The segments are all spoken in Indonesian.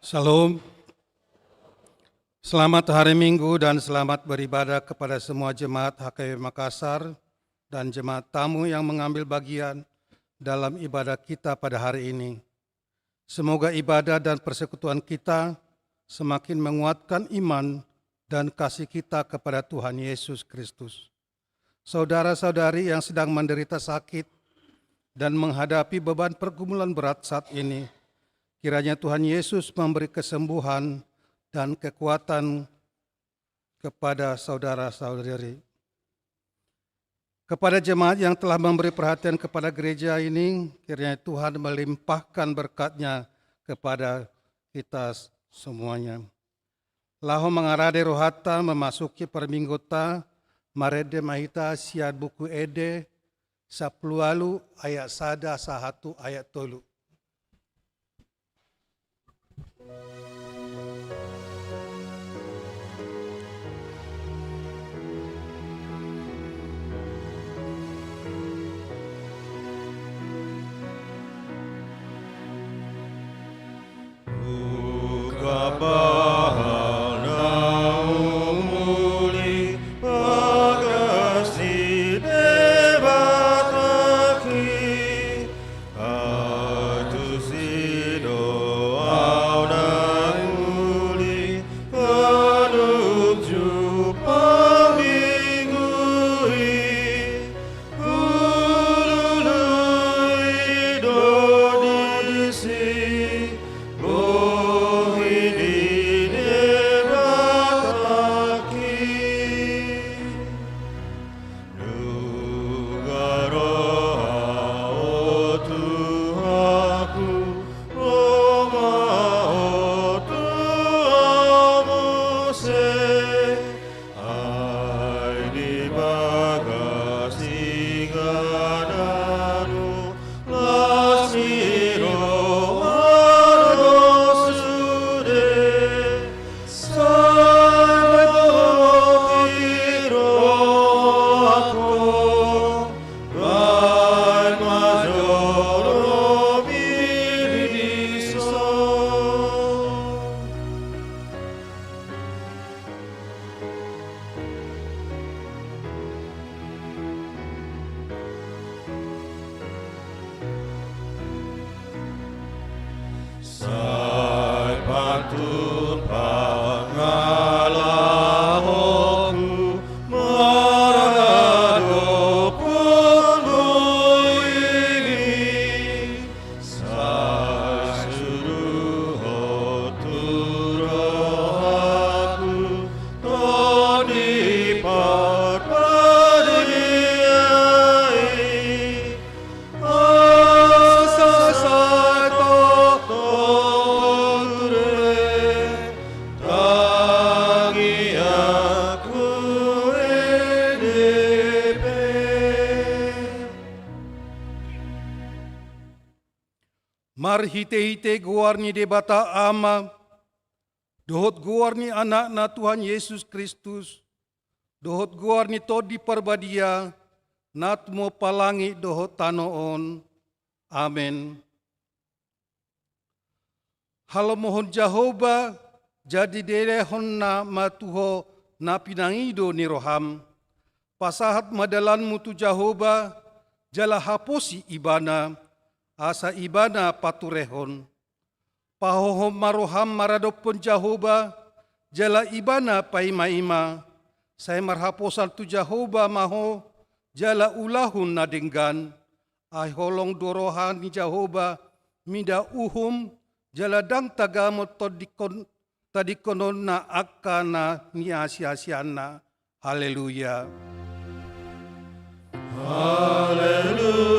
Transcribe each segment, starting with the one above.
Salam, selamat hari Minggu dan selamat beribadah kepada semua jemaat HKBP Makassar dan jemaat tamu yang mengambil bagian dalam ibadah kita pada hari ini. Semoga ibadah dan persekutuan kita semakin menguatkan iman dan kasih kita kepada Tuhan Yesus Kristus. Saudara-saudari yang sedang menderita sakit dan menghadapi beban pergumulan berat saat ini, kiranya Tuhan Yesus memberi kesembuhan dan kekuatan kepada saudara-saudari. Kepada jemaat yang telah memberi perhatian kepada gereja ini, kiranya Tuhan melimpahkan berkat-Nya kepada kita semuanya. Laho mengarade rohata memasuki perminggota, marede mahita siad buku ede, saplualu ayat sada sahatu ayat tolu. Mar hite-hite guarni debata ama, dohot guarni anak-na Tuhan Yesus Kristus, dohot guarni todi parbadia, natmo palangi dohot tanoon. Amen. Halo mohon Jehovah, jadi derehon na matuho na pinangido ni roham, pasahat madalanmu tu Jehovah, jala haposi ibana, asa ibana paturehon. Pahohom maroham maradopon Jehovah, jala ibana paima-ima. Saya marhaposal tu Jehovah maho, jala ulahun nadenggan. Ay holong dorohan ni Jehovah, mida uhum, jala dang tagamot tadikonon na akana ni asia-asiana. Haleluya. Haleluya.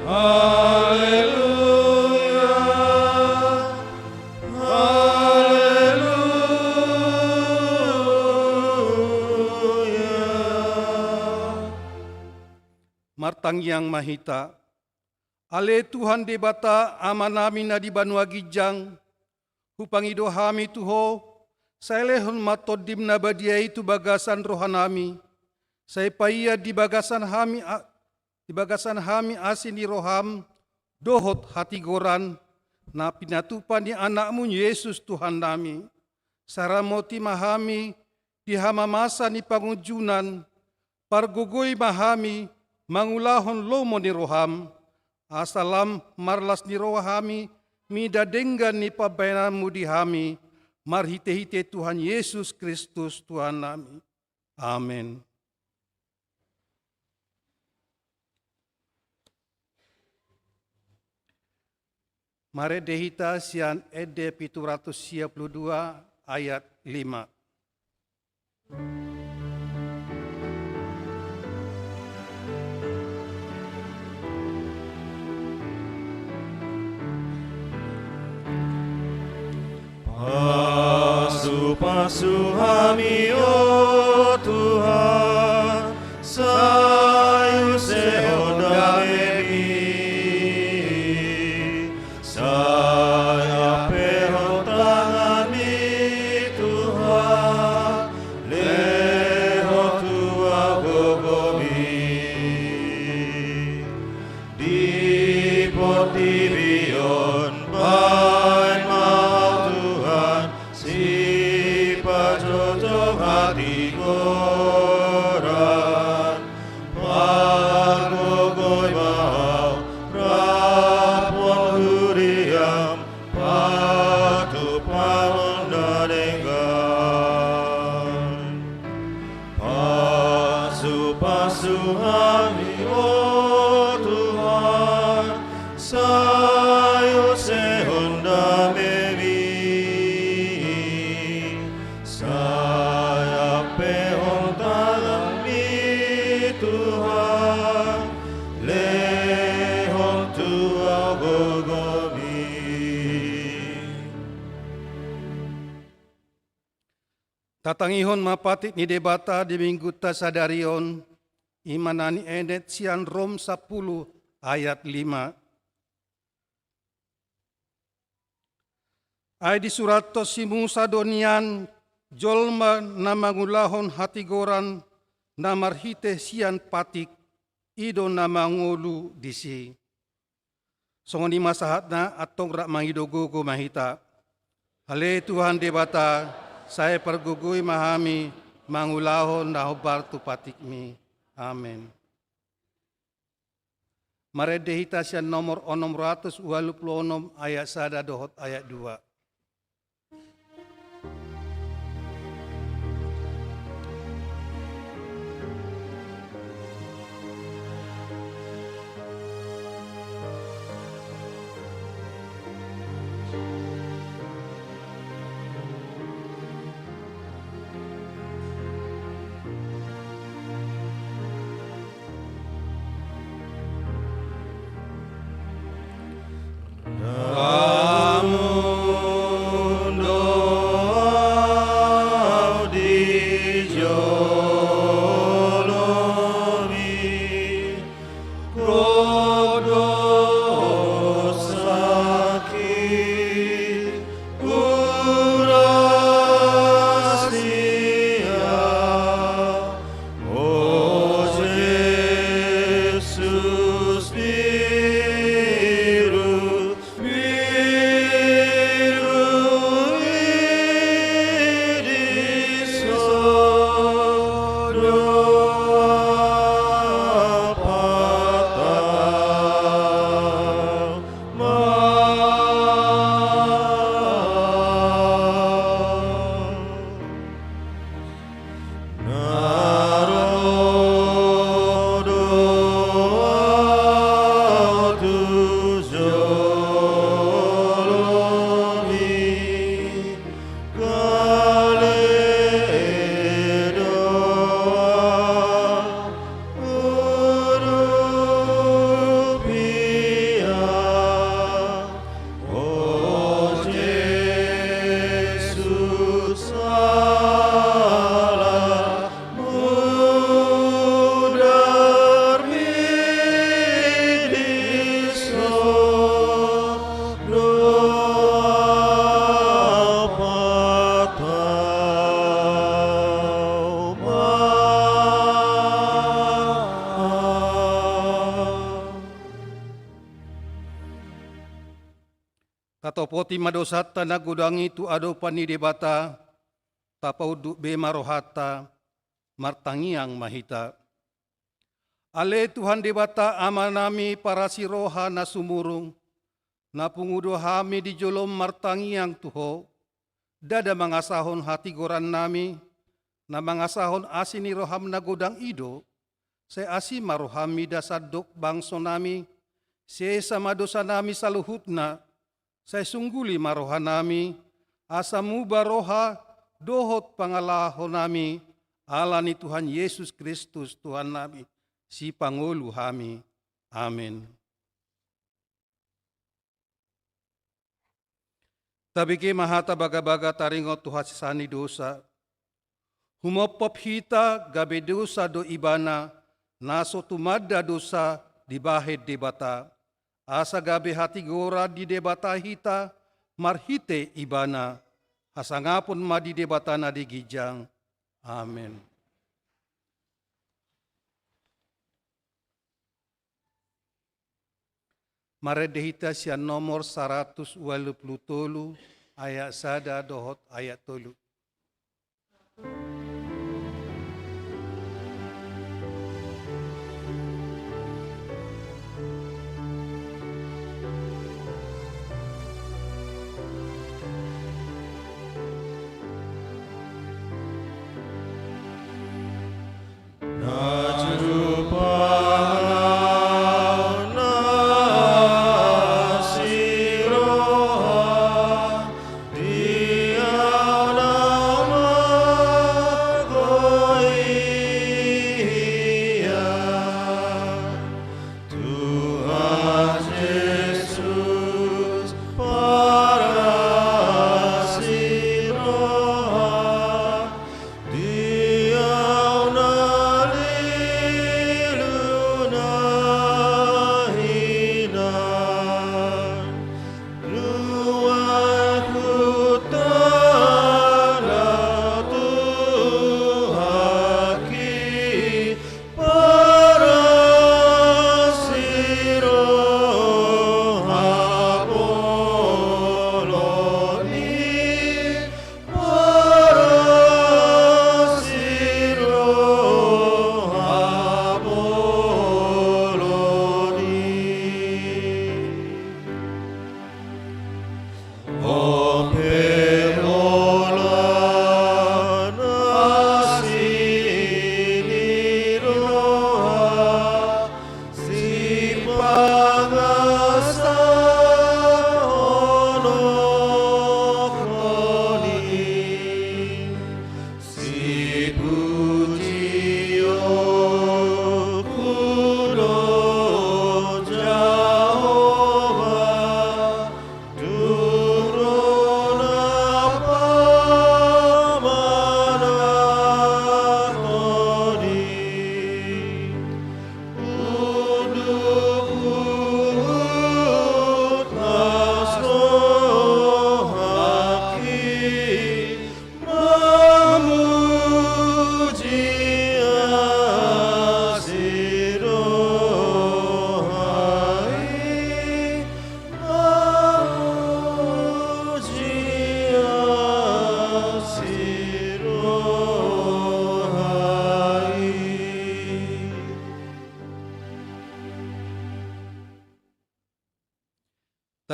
Haleluya, haleluya. Martang yang mahita, ale Tuhan debata amanami na di banua gijang, hupangido hami tuho, saelehon matodim na badia itu bagasan rohanami, saya paya di bagasan hami asin di roham, dohot hati goran, na pinatupan ni anakmu Yesus Tuhan nami, saramoti mahami, dihama masa ni pangujunan, pargugoi mahami, mangulahon lomo ni roham, asalam marlas ni rohami, mida denggan ni pabayananmu dihami, marhite-hite Tuhan Yesus Kristus Tuhan nami. Amin. Mare dehita sian ede 722 ayat 5. Pasu hami o Tuhan, sayu sehoda memi, saya pehon tangami Tuhan, leho tua gogomi, di potibion bain mau Tuhan, si pajojong hati koran, pagogoi mau rapon huriam, patu pamonda dengan. Pasu-pasu hami o Tuhan, sayo sehonda memi, saya pehon talami Tuhan, lehon tua gogomi. Tatangihon mapatit ni debata di minggu tasadarion, imanani enet sian Rom 10 ayat 5. Ai di surat tosimu sadonian, jolma namangulahon hati goran, namarhite sian patik, ido namangulu disi. Songoni masahatna atong rak mangidogogo mahita. Hale Tuhan debata, saya pergugui mahami, mangulahon nahobar tu patikmi. Amin. Mare dehita sian nomor 626 ayat sada dohot ayat 2. Namun doa dijolomi, kodo sakit urasia, oh Yesus biru Tato poti madosata na gudangi tu ado pani debata, tapau du be marohata, martangiang mahita. Ale Tuhan debata amanami para siroha na sumurung, na pungudo hami di jolom martangiang tuho, dada mangasahon hati goran nami, na mangasahon asini roham na godang ido, se asi marohami dasadok bangso nami, se sama dosa nami saluhutna, se sungguli maroha nami, asamu baroha dohot pangalaho nami, alani Tuhan Yesus Kristus Tuhan nami, si pangulu hami. Amin. Tabiki mahata baga-baga taringo Tuhan sisani dosa, humopop hita gabe dosa do ibana, naso tumada dosa di bahed debata, asa gabe hati gora di debata hita, marhite ibana, asangapun madi debata na di gijang. Amin. Maredehita sian nomor 180 ayat sada dohot ayat 3.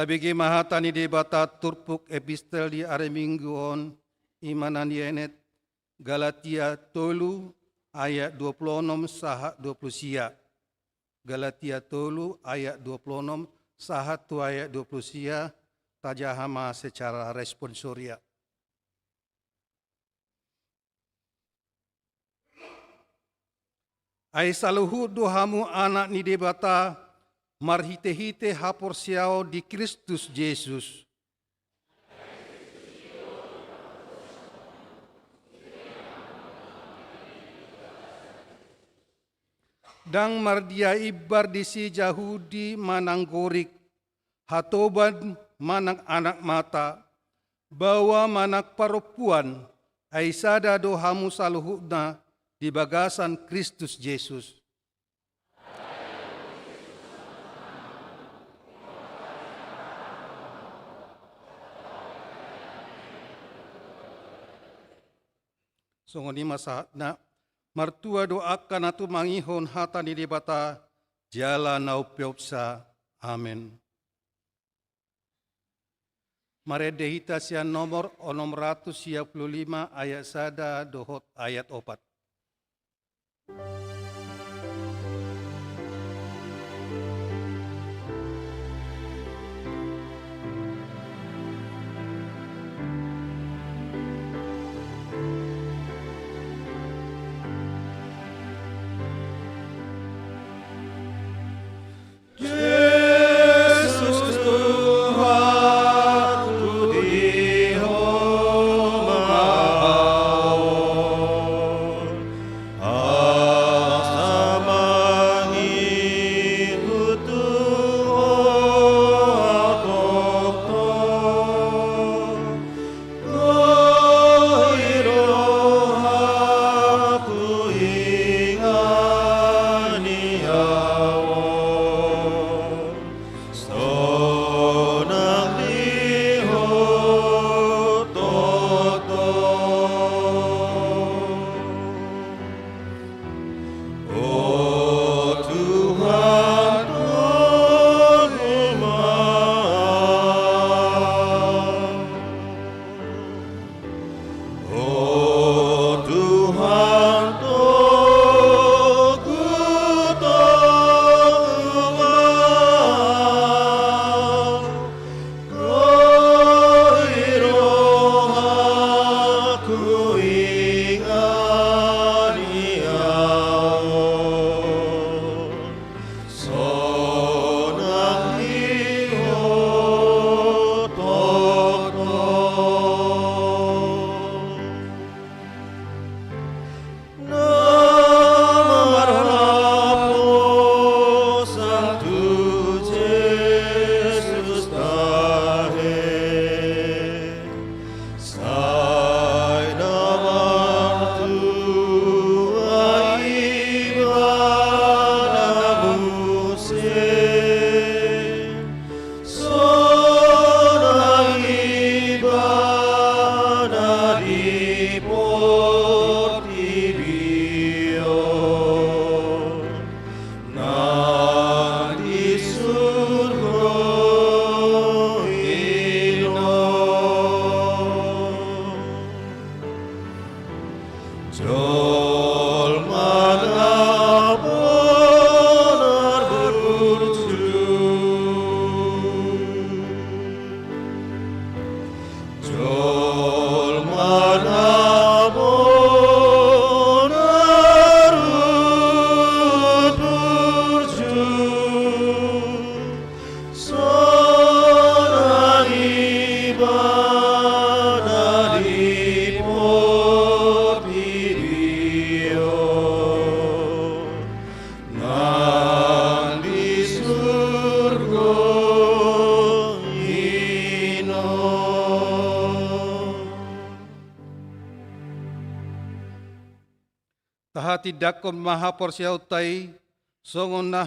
Tabigi mahatani debata turpuk epistel di are mingguon imanan yenet Galatia tolu ayat 26 saha 20 sia. Galatia tolu ayat 26 saha tu ayat 20 sia tajahama secara responsoria. Ai saluhu dohamu anak ni debata marhite-hite hapor siao di Kristus Yesus. Dang mardia ibar disi Yahudi manang gorik, hatoban manang anak mata, bawa manak perempuan, aisada dohamu saluhudna di bagasan Kristus Yesus. Songoni masahatna martua doakan atu mangihon hata ni debata jala nau piopsa. Amin. Marede hita sian nomor 655 ayat sada dohot ayat 4. Tahati dakon maha porsiautai, songon nah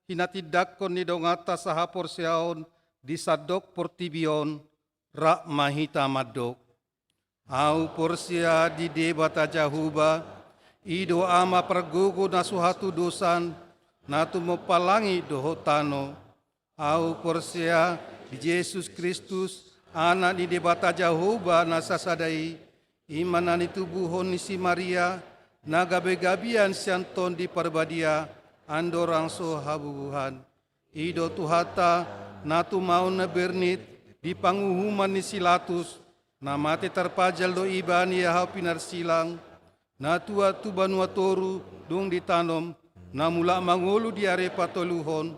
hinati dakon ni dongata saha porsiaon disadok portibion, rak mahita madok. Au porsia di debata jahuba, ido ama pergugu nasuhatu dosan, natu mepalangi dohotano. Au porsia di Yesus Kristus, anak di debata jahuba nasasadai, imanan itu buhon nisi Maria, nagabe-gabian sianton di parbadia, andorang so habubuhan. Ido tuhata, natu mau nebernit, di panguhuman ni silatus, namate terpajal do ibani ya pinar silang, natua tu banua toru, dong ditanom, namula mangolu di arepa toluhon,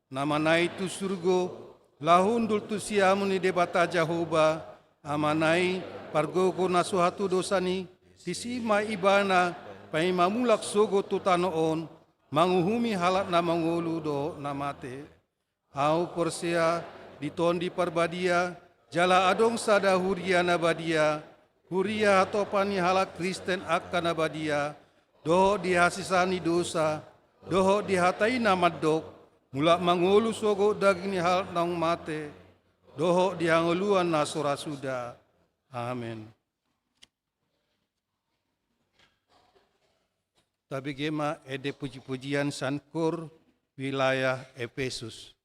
namanai tu surgo, lahundul tu siamun ni debata Jahoba, amanai pargogo nasuhatu dosani, tisima ibana, pai mamulak sogo tutanoon, manguhumi halat na mangolu do namate. Au porsia ditondi parbadia, jala adong sada huria nabadia, huria hatopani halak Kristen akan nabadia, doho dihasisani dosa, doho dihatai namadok, mulak mangolu sogo daging hal nang mate, doho diangoluan nasura suda. Amin. tabigema ede puji-pujian sankur wilayah Efesus.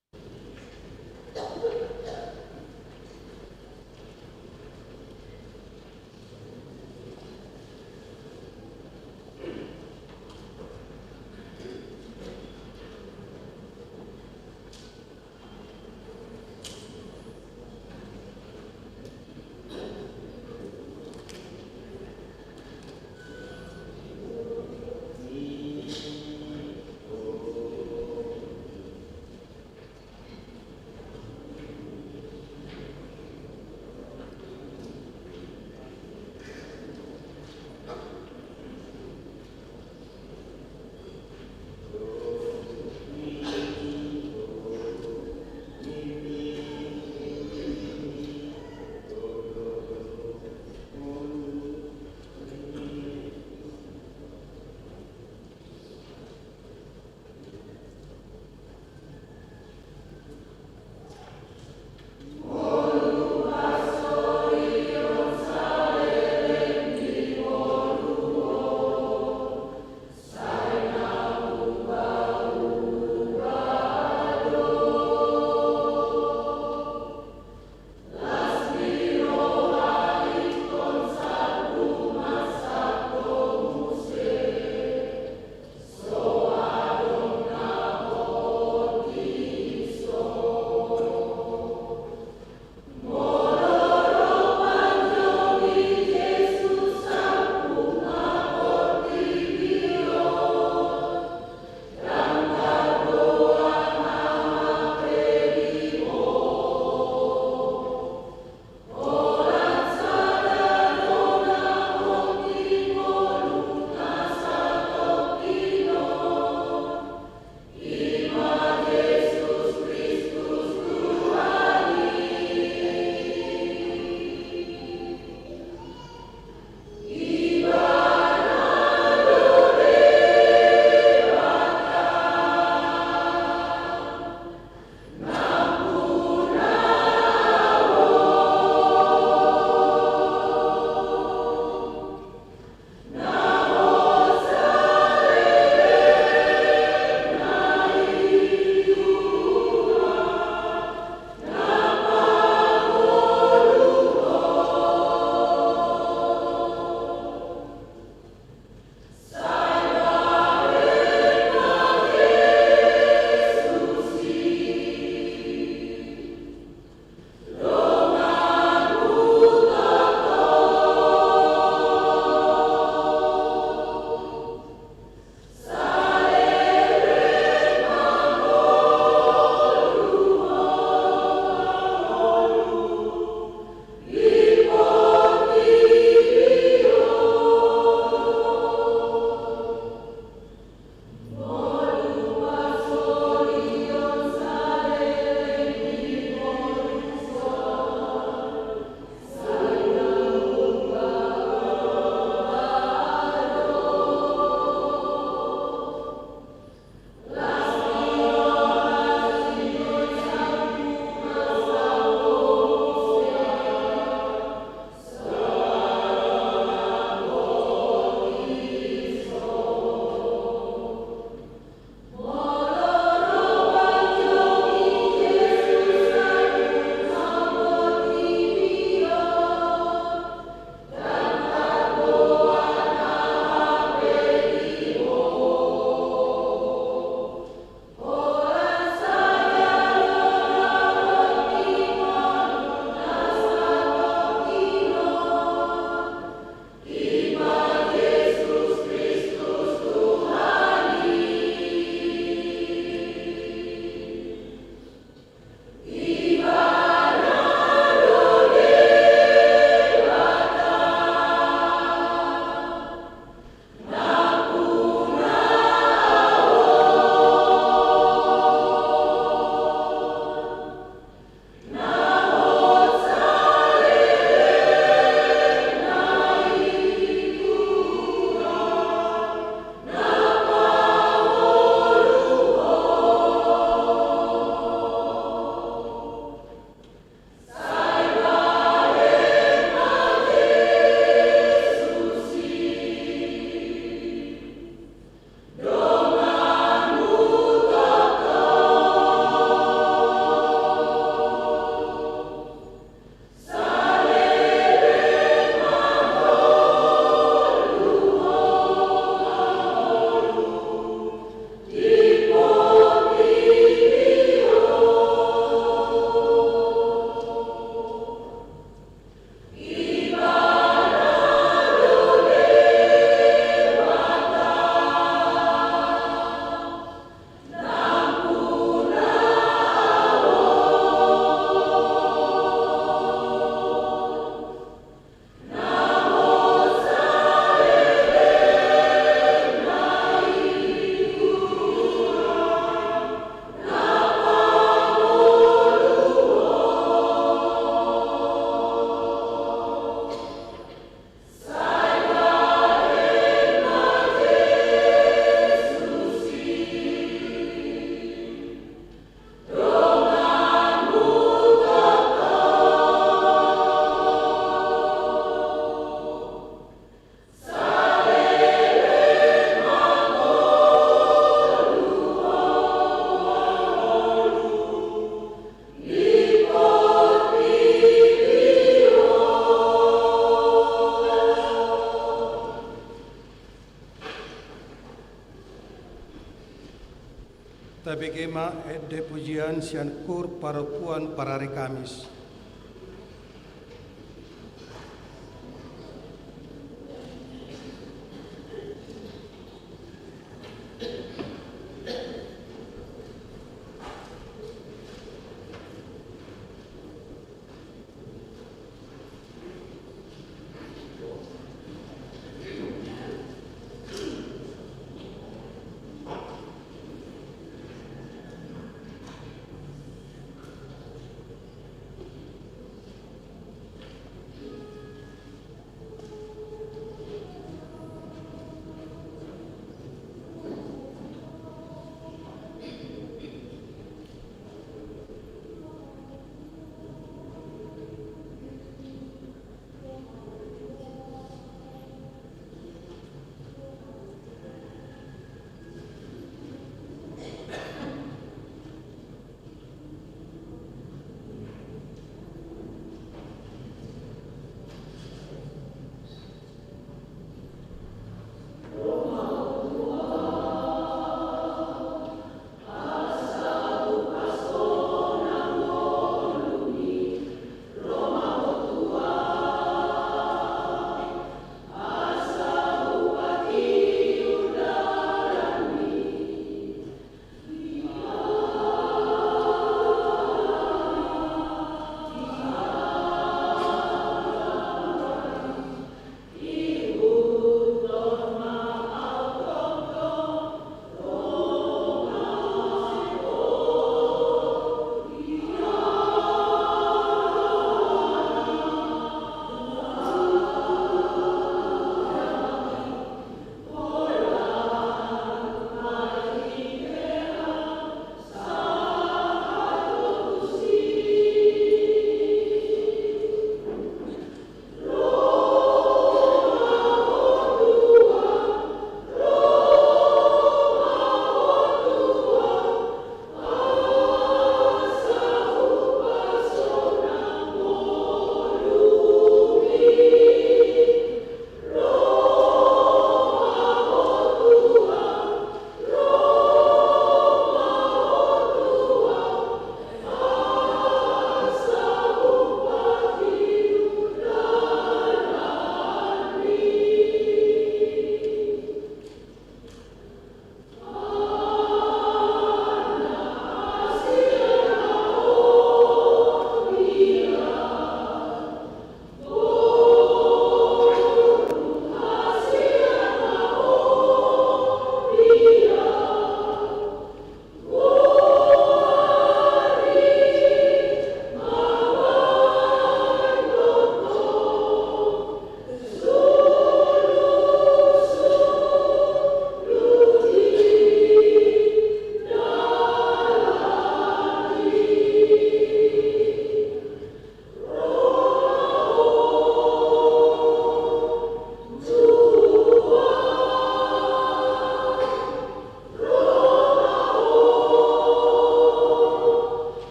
Tema de pujian sian kur parokuan para hari Kamis.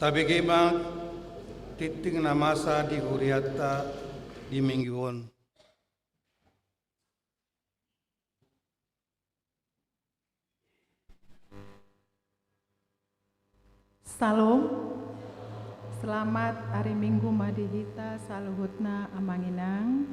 Tabigima titing na masa di huriata di mingguon. Salam, selamat hari Minggu Madihita saluhutna amanginang.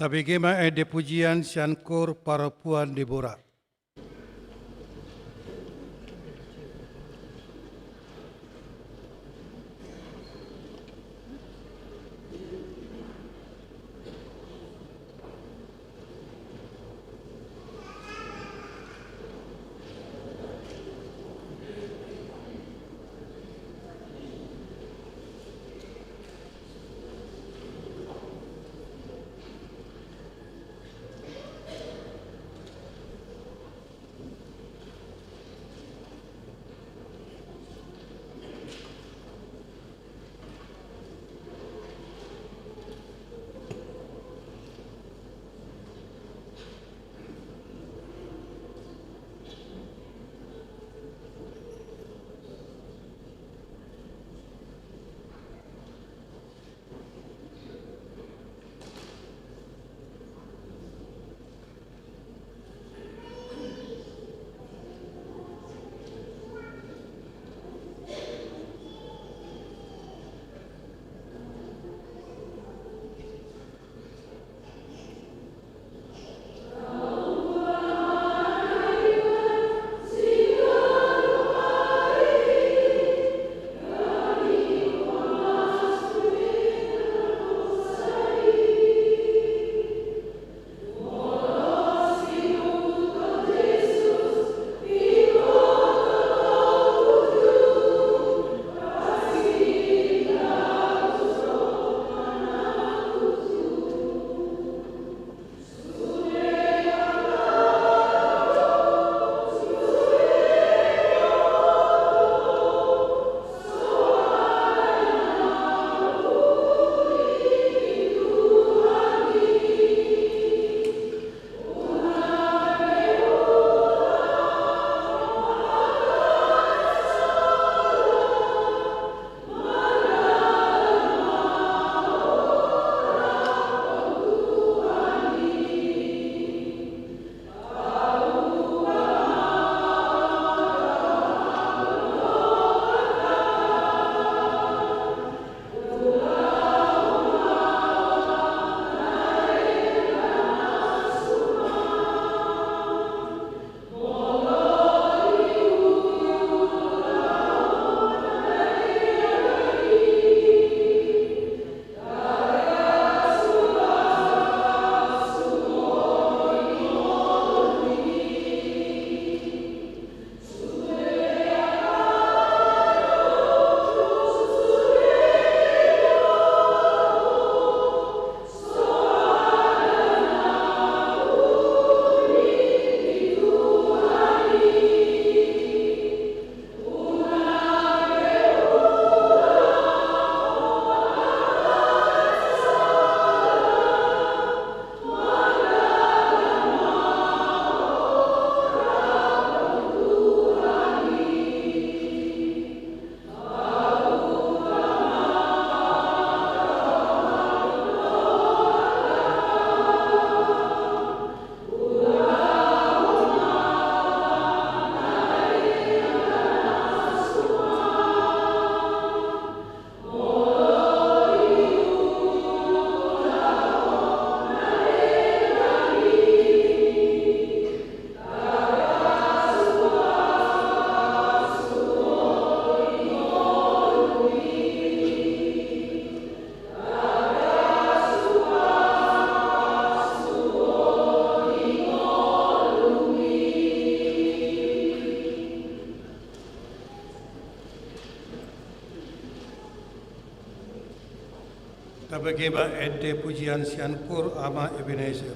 Tabigema de pujian siankur para puan Deborah. Tabageba ede pujian siankur ama Ebenezer.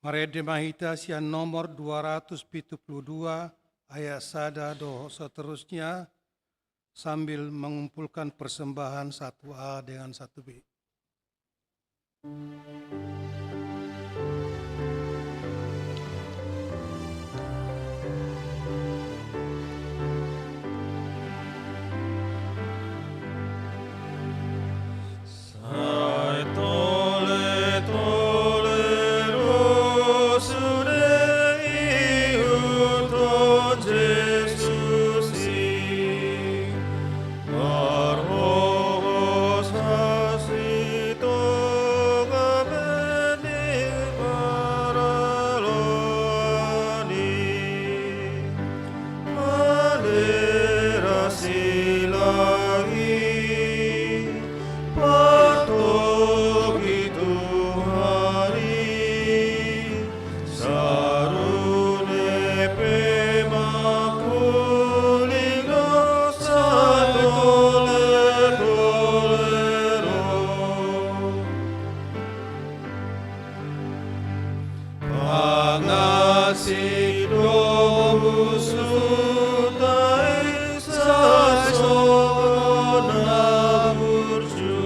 Marede Mahita sian nomor 272 ayat sada do seterusnya sambil mengumpulkan persembahan 1A dengan 1B. Sai tole toleros Dei ut Jesus arhos hasito gabeni paraloni manera silahi patogi Tuhari sarune pemakuligo satole tolero pangasih domus utai sasona burju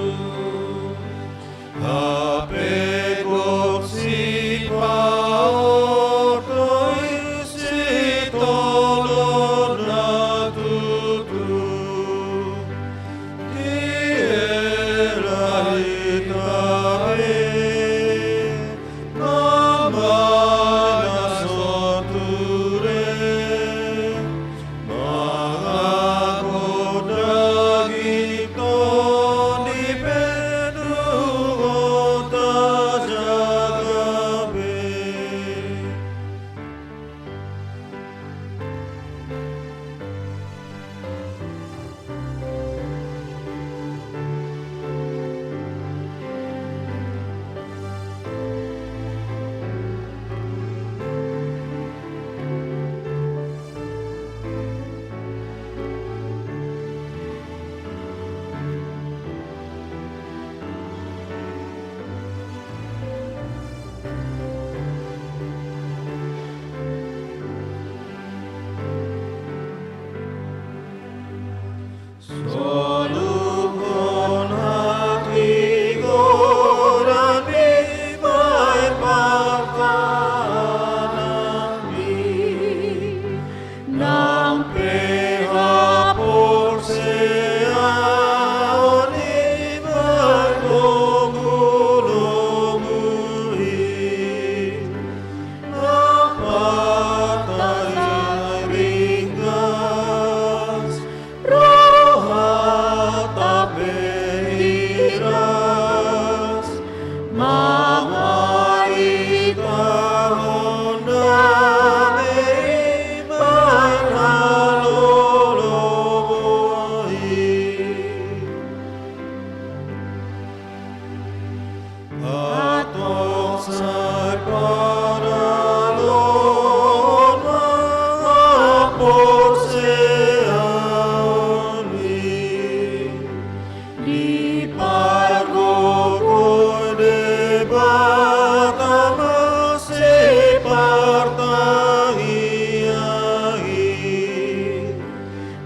Hape goksi paotoi si tolon natutu Dielai tae mamana soture Magagoda gito di pedugota jagabe Soluhon hati goran di baik pakanami Nampe hapur seaoni baik logu-logui Nampatai ringgas rohata behiras mahai kahonda mei loloboi atong sai paralon mahapor seaoni di pargogoy de batama se partahiahi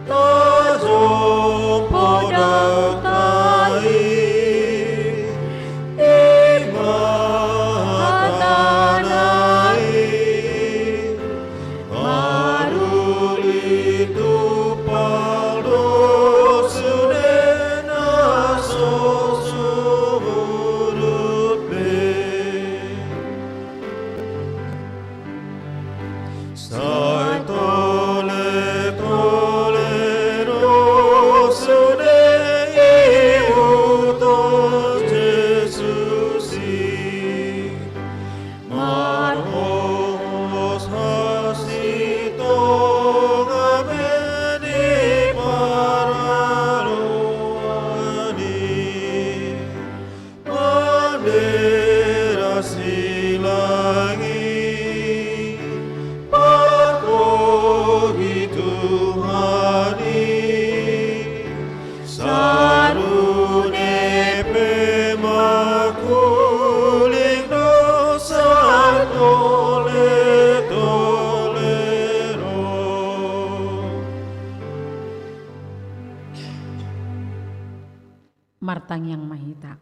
tajong podautai imahatana Patang yang mahita.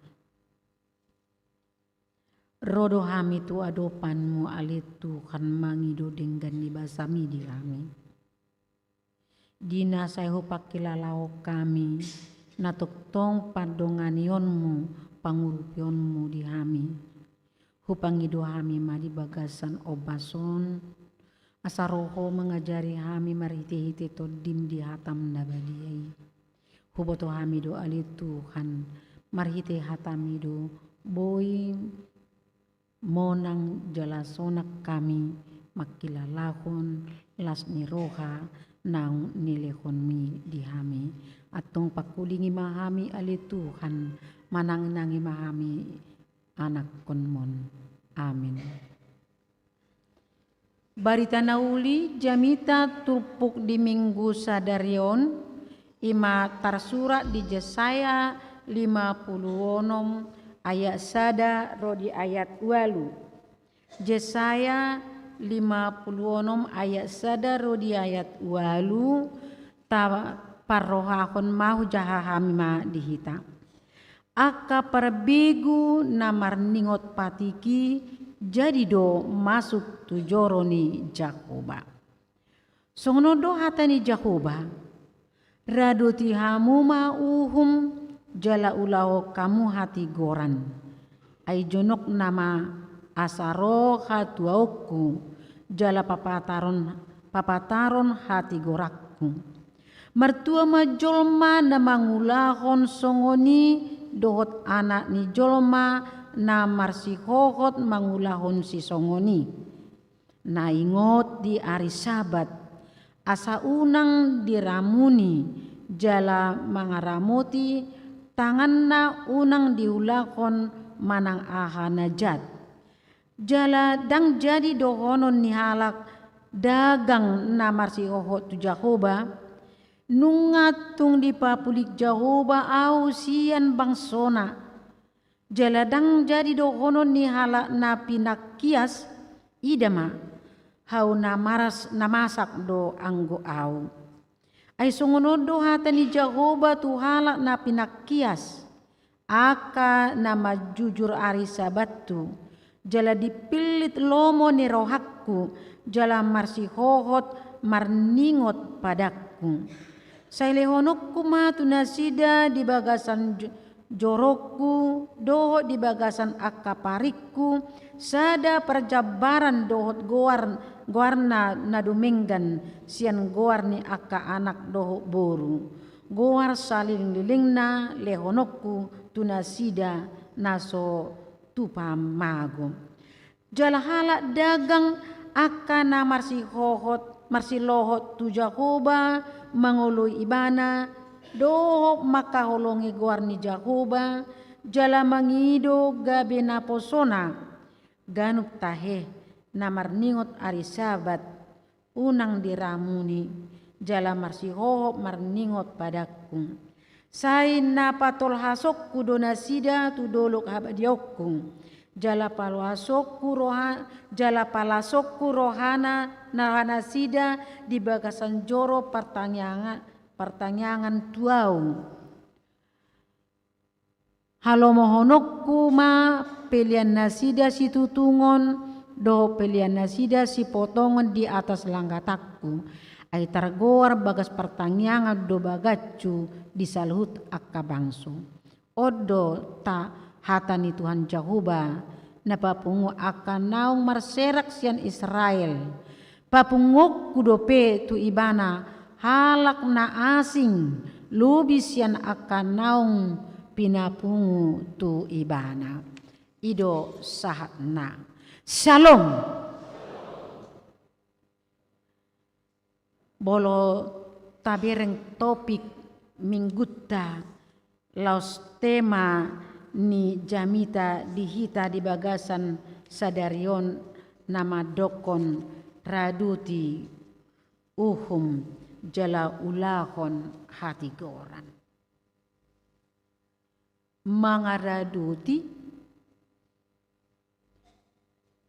Rodo hami tu adopanmu alit Tuhan mangido dengan dibasami di kami. Dina sayhu pakilalau kami natuk tong padonganionmu pangurupionmu di hami. Hupangido hami madi bagasan obason asaroho mengajari hami mariti-hiti to dim di hatam nabadiai. Huboto hami do alit Tuhan marhiti hatamido boy monang jalasonak kami makilalahon las ni roha naung nilehon mi di hami atong pakulingi mahami ali Tuhan manang nangi mahami anak konmon. Amin. Barita nauli jamita tupuk di minggu sadarion ima tarsurat di Yesaya 50 ayat sada rodi ayat walu. Yesaya 56 ayat sada rodi ayat walu ta parrohakon mahu jahahami ma dihita. Aka parabegu namar ningot patiki jadi do masuk tujoroni Jakoba. Songono do hatani Jakoba radoti hamuma uhum jala ulaho kamu hati goran. Ai jonok nama asaro hatuauku jala papataron hati gorakku. Mertua majolma na mangulahon songoni dohot anak ni jolma na marsihohot mangulahon si songoni. Na ingot di hari sabat asa unang diramuni jala mangaramoti tangan na unang diulakon manang aha najat. Jala dang jadi dohonon ni halak dagang na marsihohot tu Jakoba nungatung di papulik Jakoba au sian bangsona. Jala dang jadi dohonon ni halak na pinakias idama hau na maras na masak do anggo au. Ay sungunodo hata ni Jakoba tu halak na pinakias aka na majujur ari sabatu jala dipilit lomo ni rohakku jala marsihohot marningot padaku. Sailehonokku matu nasida di bagasan jorokku dohot di bagasan akaparikku sada perjabaran dohot goarna nadumenggan sian goar ni aka anak dohot boru goar saling lilingna lehonokku tunasida naso tupamago jala halak dagang aka na marsilohot tu Jakoba mangului ibana dohot makaholongi goar ni Jakoba jala mangido gabe na posona ganuk tahe namar ningot ari sabat unang diramuni jala marsihohop marningot padaku. Sain na patol hasokku donasida tu dolok habadiokku jala palasokku rohana narana sida di bagasan joro pertanyaan tuau. Halo mohonokku ma pelian nasida si tutungon do pelian nasida si potongon di atas langgatakku. Ai targoar bagas pertanyaan do bagacu di salhut akka bangsu. Odo ta hatani Tuhan Jakoba na papungu akan naung marserak sian Israel. Papungok kudope tu ibana halak na asing lubis sian akan naung pinapungu tu ibana. Ido sahatna. Shalom. Bolo tabereng topik mingguta laus tema ni jamita dihita di bagasan sadarion nama dokon raduti uhum jala ulahon hati goran. Mangaraduti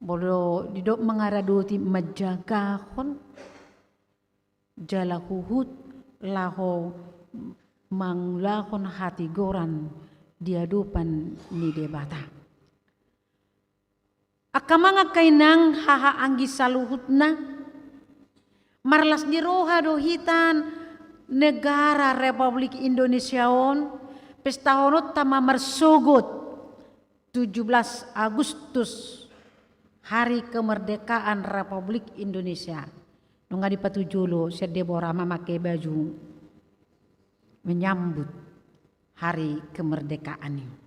bolo didok mangaraduti majagahon jala huhut laho manglahon hati goran di hadapan ni debata. Akamanga kainang haha anggi saluhutna marlas di roha dohitan negara Republik Indonesia on pesta honot tama mersogot 17 Agustus hari kemerdekaan Republik Indonesia. Nunga di patujulo sedebora memakai baju menyambut hari kemerdekaan ini.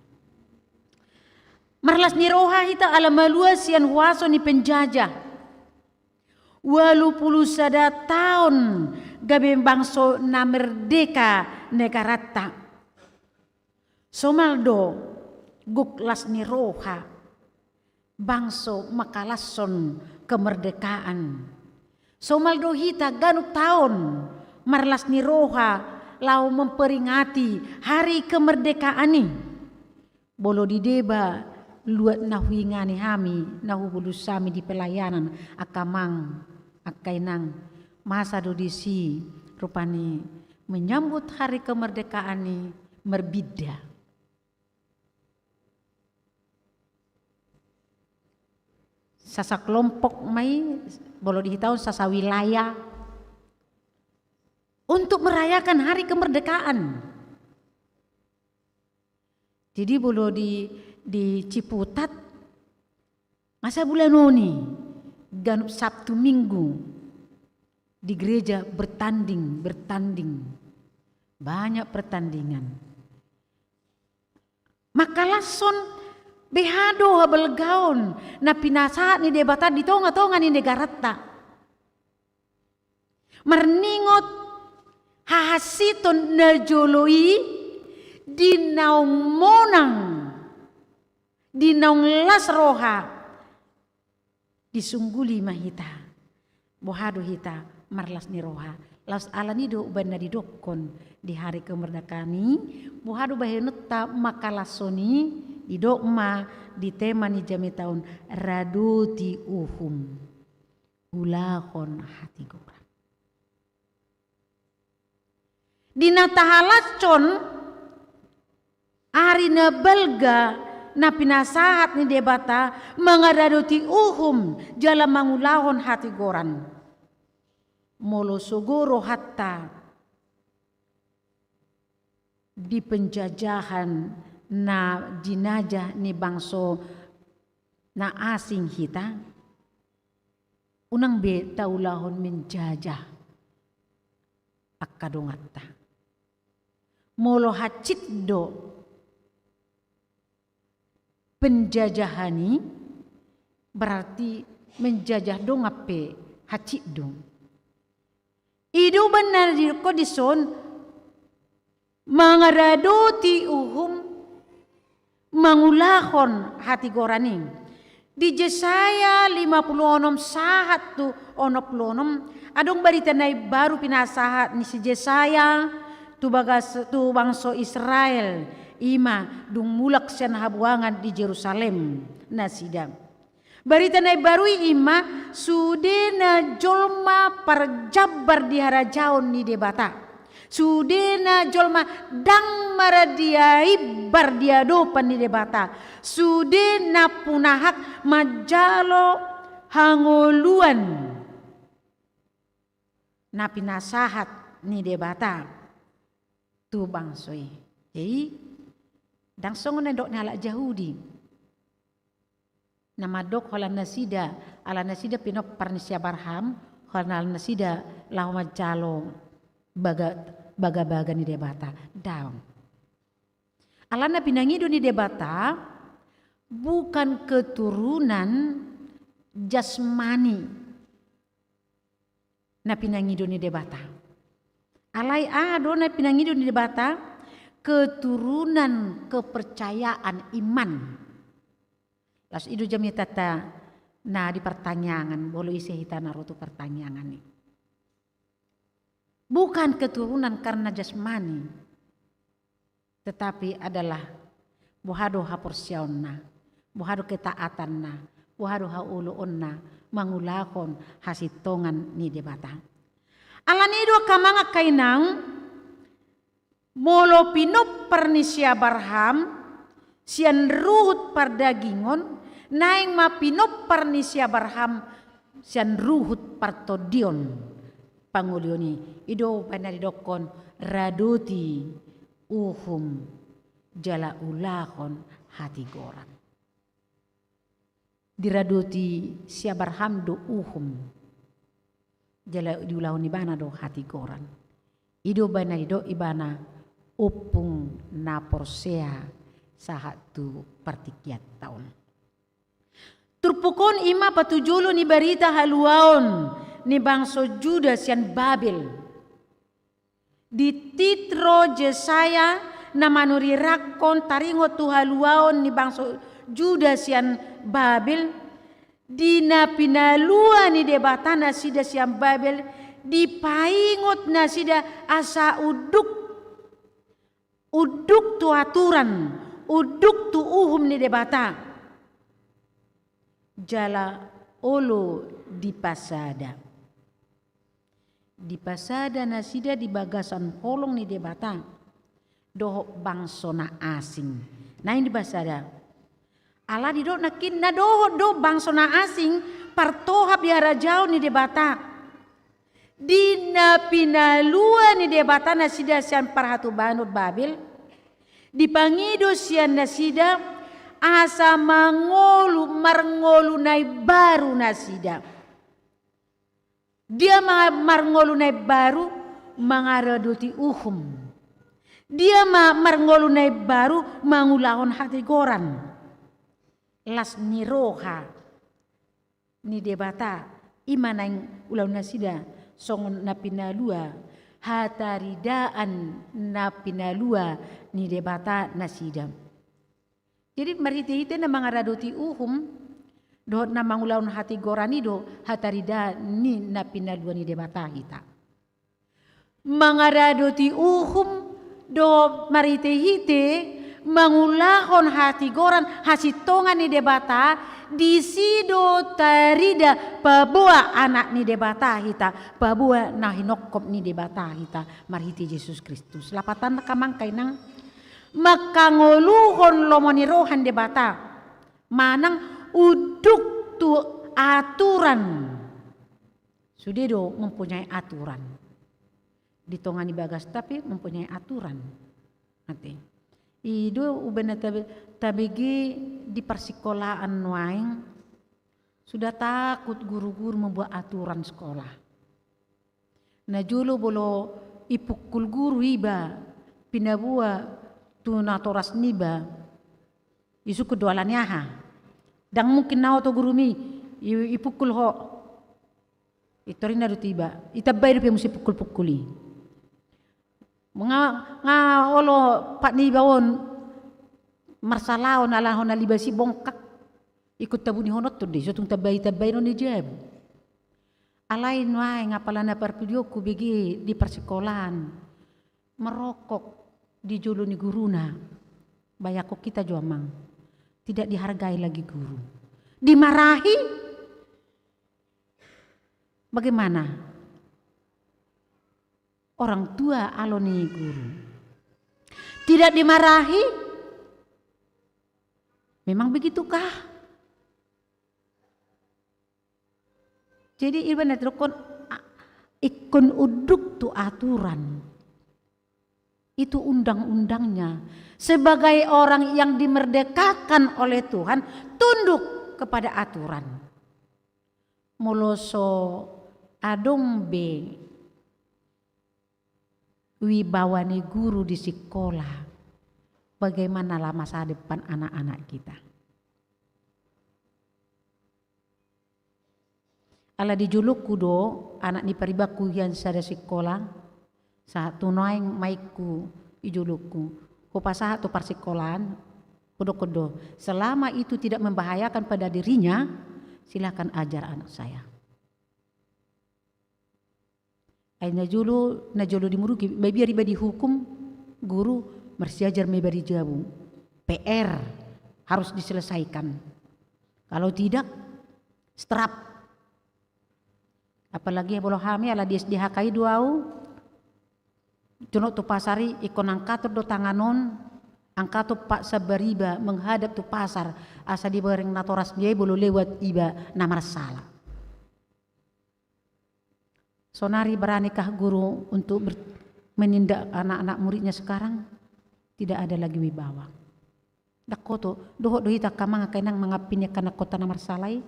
Marlas ni roha hita ala malua sian huaso ni penjajah. Walau puluh sada tahun gabe bangso na merdeka negarata. Somaldo guklas ni roha bangso makalason kemerdekaan. Somaldo hita ganuk tahun marlas ni roha lau memperingati hari kemerdekaan ini. Bolo di deba luat nahuingani hami nahu bulusami di pelayanan akamang akainang masa dodisi rupani menyambut hari kemerdekaan ini merbida. Sasa kelompok mai bolo dihitau sasa wilayah untuk merayakan hari kemerdekaan. Jadi bolo di Ciputat masa bulan noni ganup Sabtu Minggu di gereja bertanding banyak pertandingan. Maka lason behado habelgaon na pinasahat ni debata di tonga-tonga ni negarata. Merningot hahasiton najoloi di naung monang di naung las roha disungguli mahita bohado hita marlas ni roha las alani do uban na didokon di hari kemerdekaan ni bohado bahenutta makalasoni di dokma di tema ni jami tahun raduti uhum ulahon hati gora di natahalacon hari na belga na pinasahat ni debata mangadaduti uhum jala mangulahon hati goran molo sogoro hatta di penjajahan na jinajah ni bangso na asing hita unang be taulahon menjajah akkadongatta molo hacit do penjajahani berarti menjajah dong ape hacik dong. Idu benar di kodison mangaradoti uhum mangulahon hati goraning. Di Jesaya 56 sahat tu onop lonom adong barita nai baru pinasahat ni si Jesaya tu bangso Israel ima dung mulak sian habuangan di Jerusalem nasidam. Barita nai barui ima sudena jolma parjabar di harajaon ni debata. Sudena jolma dang maradiai bar diadopan ni debata. Sudena punahak majalo hangoluan na pinasahat ni debata tu bangsoi. Jadi dang songon ndok nala Yahudi nama dok holan nasida ala nasida pinok parnisia barham holan nasida lahoma jalo baga ni debata down alana pinangido ni debata bukan keturunan jasmani na pinangido ni debata alai ado na pinangido ni debata keturunan kepercayaan iman. Las idu jami tata na di pertanyaan bolo isi hita narutu pertanyaan ni. Bukan keturunan karena jasmani, tetapi adalah buhado haporsionna, buhado ketaatanna, buhado hauluonna, mangulakon hasitongan ni debata. Alanido kamanga kainang molo pinop pernisia barham sian ruhut pardagingon, naing mapinop parni si Abraham, sian ruhut partodion pangulioni. Ido panadidokon raduti uhum jala ulakon hati goran. Diraduti si Abraham do uhum jala diulahon ibana do hati goran. Ido banadido ibana upung na porsea sahatu partikiat tahun. Turpukon ima patujulo ni barita haluaon ni bangso Juda sian Babel. Di titro Jesaya na manuri rakon taringo tu haluaon ni bangso Juda sian Babel. Di na pinalua ni debatana sida sian Babel. Di paingot na sida asa uduk tu aturan, uduk tu uhum ni debata. Jala olo di pasada. Di pasada nasida di bagasan holong ni debata. Doh bangsona asing. Nah ini di pasada. Ala di do nakin na do bangsona asing partohap ya rajau ni debata. Dina pinalua ni debata nasida sian parhatu banut Babel. Dipangido sian nasida asa marngolu nai baru nasida. Dia marngolu nai baru mangaraduti uhum. Dia marngolu nai baru mangulahon hati goran. Las niroha ni debata imana yang ulau nasida songon na pinalua hataridaan na pinalua ni debata nasida. Jadi mariti-hiti na mga raduti uhum dohot na mangulaon hati gorani do hatarida ni na pinalua ni debata hita. Mga raduti uhum do mariti-hiti mangulahon hati goran hasitongan ni debata di sido tarida pabua anak ni debata hita pabua nahinokop ni debata hita marhiti Yesus Kristus lapatan nakamangkay nang makanguluhon lomoni rohan debata manang uduk tu aturan sudedo mempunyai aturan ditongan di bagas tapi mempunyai aturan nanti. Ido ubena tabigi di persekolahan waing sudah takut guru-guru membuat aturan sekolah. Na julo bolo ipukul guru iba pinabua tunatoras niba isu kedualannya ha. Dan mungkin nao to guru mi ipukul ho. Itorina do tiba. Itabay do mesti pukul-pukuli. Nga olo pak ni bawon marsalaon ala hona libasi bongkak ikut tabu ni honot tu di sotung tabay no ni jeb alain wae ngapalana parpidioku begi di persekolahan merokok di julu ni guruna bayako kita juamang tidak dihargai lagi guru dimarahi bagaimana orang tua aloni guru tidak dimarahi memang begitukah jadi ibarat ikon uduk tu aturan itu undang-undangnya sebagai orang yang dimerdekakan oleh Tuhan tunduk kepada aturan moloso adombe wibawani guru di sekolah, bagaimanalah masa depan anak-anak kita. Ala dijuluk kudo anak ni paribaku yang sada sekolah, saat tunaing maiku ijulukku, kupasah tu persekolahan, kudo selama itu tidak membahayakan pada dirinya, silakan ajar anak saya. Ay najulu di murugi biar iba dihukum guru mersiajar mebari jabu PR harus diselesaikan kalau tidak strap apalagi bolo hami ala di SDHKI duau tunok tu pasari ikon angkatur do tanganon Angka tu pak sabariba menghadap tu pasar asa di bareng natoras dia bolu lewat iba namar salah. Sonari beranikah guru untuk menindak anak-anak muridnya sekarang? Tidak ada lagi wibawa. Dakoto doho dohita kamang kainang mengapinya karena kota namar salai.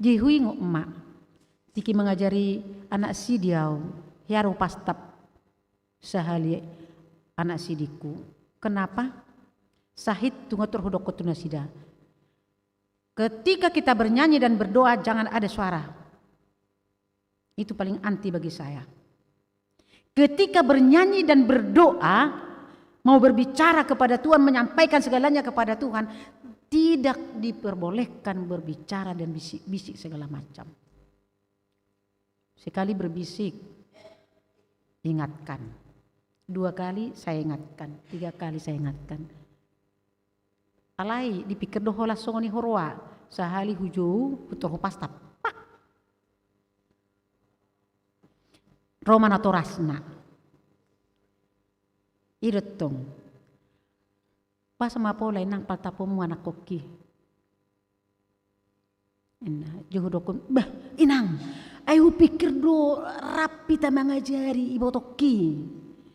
Jihui ngo emak tiki mengajari anak sidiau hiaru pastap sahali anak sidiku. Kenapa? Sahid tungatur hudoko tunasida. Ketika kita bernyanyi dan berdoa jangan ada suara. Itu paling anti bagi saya. Ketika bernyanyi dan berdoa, mau berbicara kepada Tuhan, menyampaikan segalanya kepada Tuhan, tidak diperbolehkan berbicara dan bisik-bisik segala macam. Sekali berbisik, ingatkan. 2 kali saya ingatkan, 3 kali saya ingatkan. Alai dipikir doholah songoni horwa, sahali huju putur pastap. Romana torasna. Iretong. Pas sama pola nang paltapomu anak koki. Enak juhudokun. Bah inang. Ayo pikir do rapi ta mangajari ibu toki.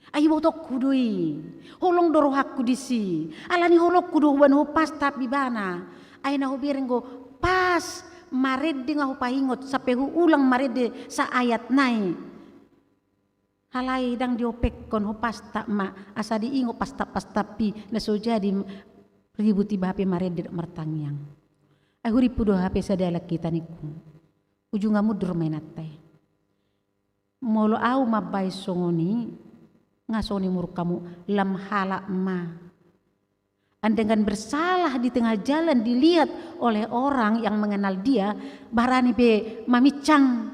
Ayo botok kudui, holong doro hakku disi, alani holok kudu huban ho pas tapi bana, ayo nahu bireng go pas marede ngahu pahingot sampai hu ulang marede sa ayat nai, halai dang diopek kon ho pas tak ma asa diingo pas tapi naso jadi ributi bape marede martangyang, ayo ripudo hape sadala kita niku, ujung amudur menate, molo au mabai songoni. Ngasoni muruk kamu lam halak ma. Dengan bersalah di tengah jalan dilihat oleh orang yang mengenal dia, barani be mamicang.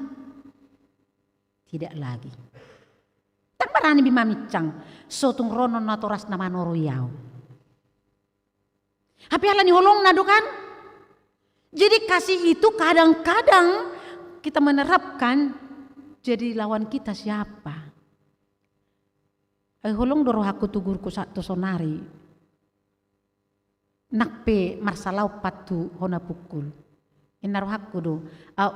Tidak lagi. Tak barani be mamicang. Sotung ronon natoras nama noroyau. Tapi alani holong nado kan? Jadi kasih itu kadang-kadang kita menerapkan jadi lawan kita siapa? Holong doro aku tugurku satu sonari. Nakpe marsalau patu hona pukul. Inaru hakku do.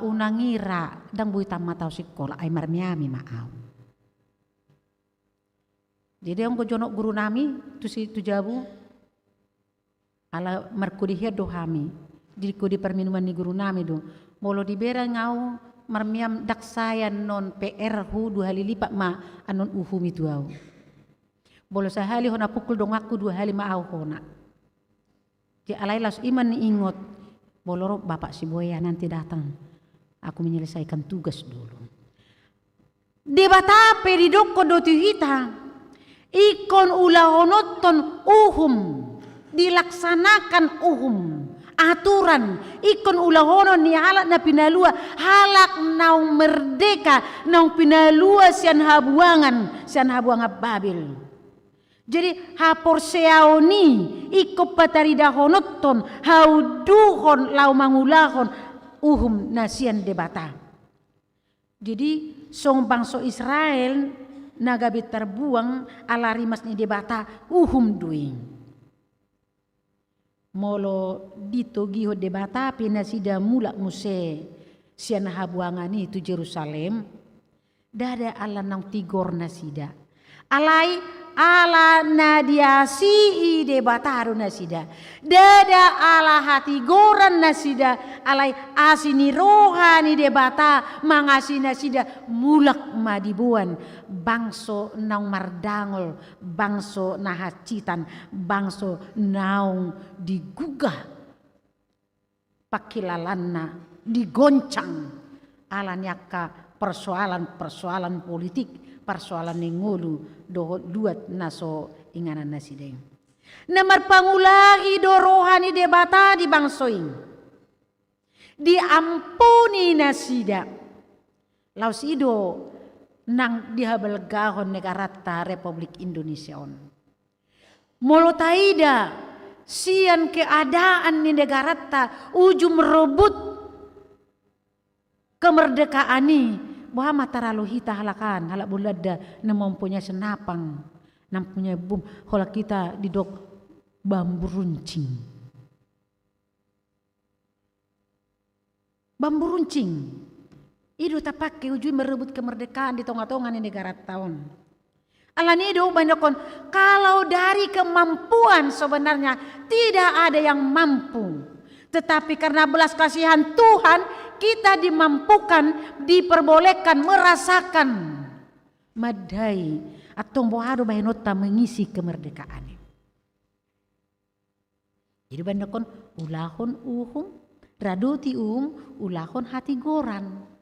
Unangira dang bui tamatau sekolah ay marmiami maau. Jadi ang jonok guru nami tu si tu jabu. Ala markudihe do hami. Jadi kudi perminuman ni guru nami do. Molo dibera ngau marmiam daksayan non PR hu 2 kali lipat ma anon uhumi tuau. Bolo sahali hona pukul dong aku 2 kali maau hona. Di alai las iman ni ingot. Boloro bapak si Boya nanti datang. Aku menyelesaikan tugas dulu. Di batape di doko doti hita. Ikon ulahonoton uhum. Dilaksanakan uhum. Aturan. Ikon ulahonon ni halak na pinalua. Halak naung merdeka. Naung pinalua sian habuangan. Sian habuangan Babil. Jadi hapor seaoni iko patarida honoton hauduhon lau mangulahon uhum nasian debata. Jadi song bangsa Israel nagabi terbuang ala rimas ni debata uhum duing. Molo dito giho debata pinasida mulak muse sian habuangan itu Jerusalem dada ala nang tigor nasida. Alai ala nadia si debata haru nasida. Dada ala hati goran nasida. Alai asini rohani debata mangasi nasida mulak madibuan. Bangso naung mardangol. Bangso nahacitan. Bangso naung digugah. Pakilalanna digoncang. Ala nyaka persoalan-persoalan politik. Persoalan nengulu do duat naso inganan nasideng. Namar pangulahi do rohani debata di bangsoing. Diampuni nasida. Laus ido nang dihabelgahon negarata Republik Indonesia on. Molotaida sian keadaan ni negarata ujung merebut kemerdekaan ni Boha mataralo hita halakan, halak bulada na mempunyai senapang, nampunya bum, hola kita didok bambu runcing. Bambu runcing, itu tak pakai ujui merebut kemerdekaan di tengah-tengah di negara tahun. Alanido bandokon, kalau dari kemampuan sebenarnya tidak ada yang mampu. Tetapi karena belas kasihan Tuhan, kita dimampukan, diperbolehkan merasakan madai atau bohado bahenota mengisi kemerdekaan. Jadi bandokon ulahon raduti ulahon hati goran.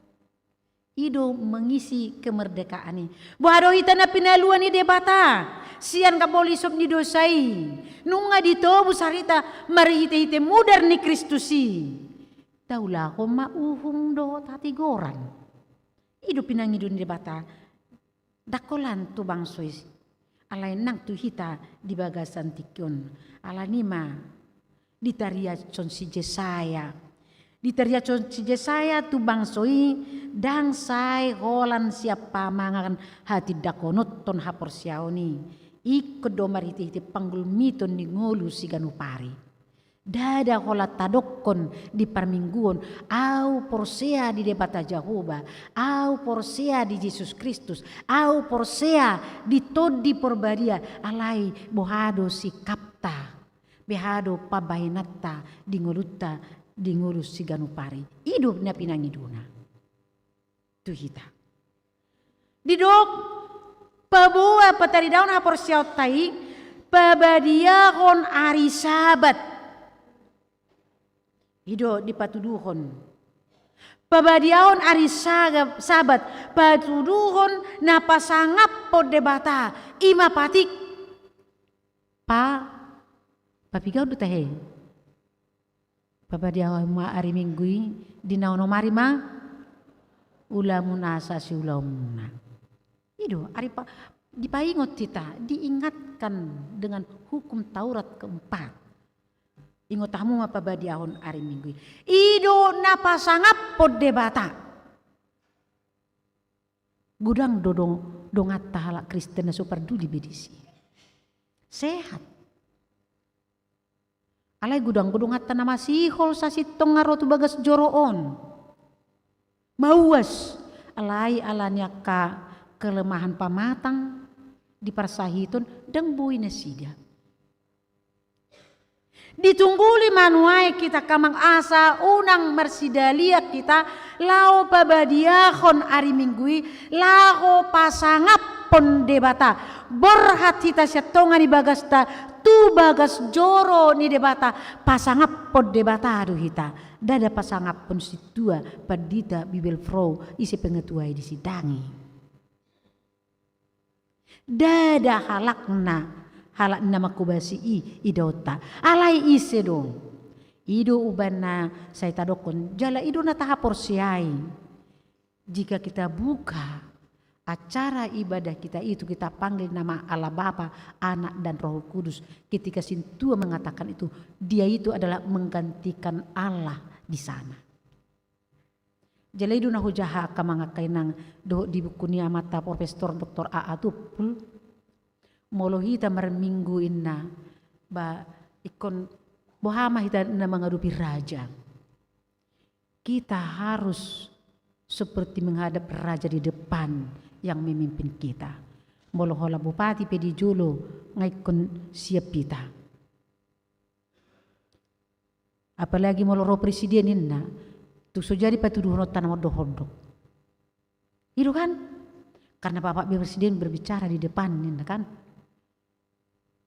Ido mengisi kemerdekaan ini. Bohado hita na pinaluan ni debata. Sian kabolisop ni dosai. Nunga dito busarita marihite-hite mudar ni Kristusi. Taulah ko mauhung do tati goran. Ido pinangido ni debata. Dakolan tu bangsoy. Alay nang tu hita di bagasan tikyon. Alanima ditaria con si Jesaya. Ditaria con si Jesaya tu bangsoi dang sai holan siapa mangan hati dakonot ton hapor siaoni ikut domar hiti panggul miton ni ngolu si ganupari dada hola tadokon di parmingguon au porsea di debata Jehovah au porsea di Yesus Kristus au porsea di todi porbaria alai bohado si kapta behado pabahinata di ngoluta di ngurus si ganupari hidup na pinangiduna tu hita didok pabua patari daun hapor siautai pabadiahon ari sabat hidup di patuduhon pabadiahon ari sabat patuduhon na pasangap po debata ima patik papigau dutahe pabadiahon ma ari minggui di nauno marima ulamuna asasi ulamuna. Itu ari dipaingot kita diingatkan dengan hukum Taurat keempat. Ingot tamu apa badiahon ari minggu. Ido napasangap pod debata. Gudang dongat tahala Kristen super duli bedisi. Sehat. Alai gudang hatta nama sihol sasitong ngarotu bagas joroon. Mauas alai alanya kelemahan pamatang di parsahiton dang bui nasida. Ditungguli manuai kita kamang asa unang mersidalia kita lao pabadiahon ari minggui lao pasangap pon debata berhati ta syatonga di bagasta tu bagas joro ni debata pasangap pon debata aduh hita dada pasangap pon situa padita bibel fro isi pengetuai disidangi dada halak nama kubasi idota alai ise dong ido ubana saya tadokon jala ido na tahapor siai jika kita buka acara ibadah kita itu kita panggil nama Allah Bapa, Anak dan Roh Kudus. Ketika Sintua mengatakan itu, dia itu adalah menggantikan Allah di sana. Jadi itu nah hujaha kamanga kainang do di buku niamata Profesor Dr. A.A. Tupul molohita marminggu inna ba ikon bohama hita na mengadupi raja. Kita harus seperti menghadap raja di depan yang memimpin kita. Molohola bupati pedi julo ngaikon siap kita. Apalagi moloro presiden inna tu sojadi patuduh tanam dohodok. Itu kan karena Bapak Presiden berbicara di depan inna kan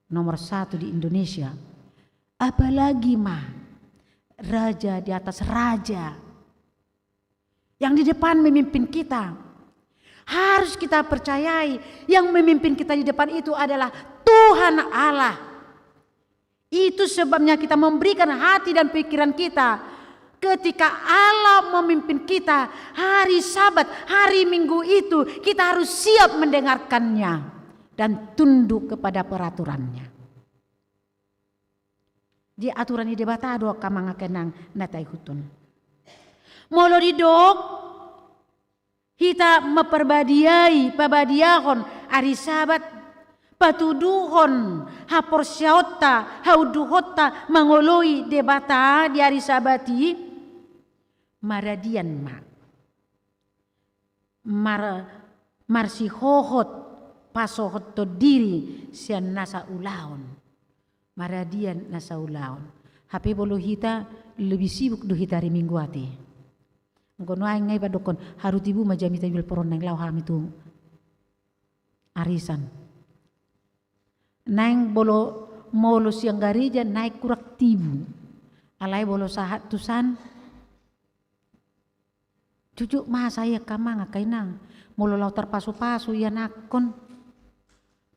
nomor 1 di Indonesia. Apalagi raja di atas raja yang di depan memimpin kita. Harus kita percayai yang memimpin kita di depan itu adalah Tuhan Allah. Itu sebabnya kita memberikan hati dan pikiran kita. Ketika Allah memimpin kita hari Sabat, hari Minggu itu kita harus siap mendengarkannya dan tunduk kepada peraturannya. Di aturan di debatado kamanga kenang natai hutun. Molo didok Hita memperbadiai pabadiahon ari sabat patuduhon haporsyaota hauduhota mangoloi debata di hari sabati maradian marsihohot pasohot to diri sian nasa ulaon maradian nasa ulaon hape bolo hita lebih sibuk do hita hari minggu ati ngono ay ngai padokon harut ibu majamita bil poron nang lau ham itu arisan naing bolo molo siang garija naik kurak tibu alai bolo sahat tusan cucu mah saya kamang kainang molo lau terpasu-pasu ya nakon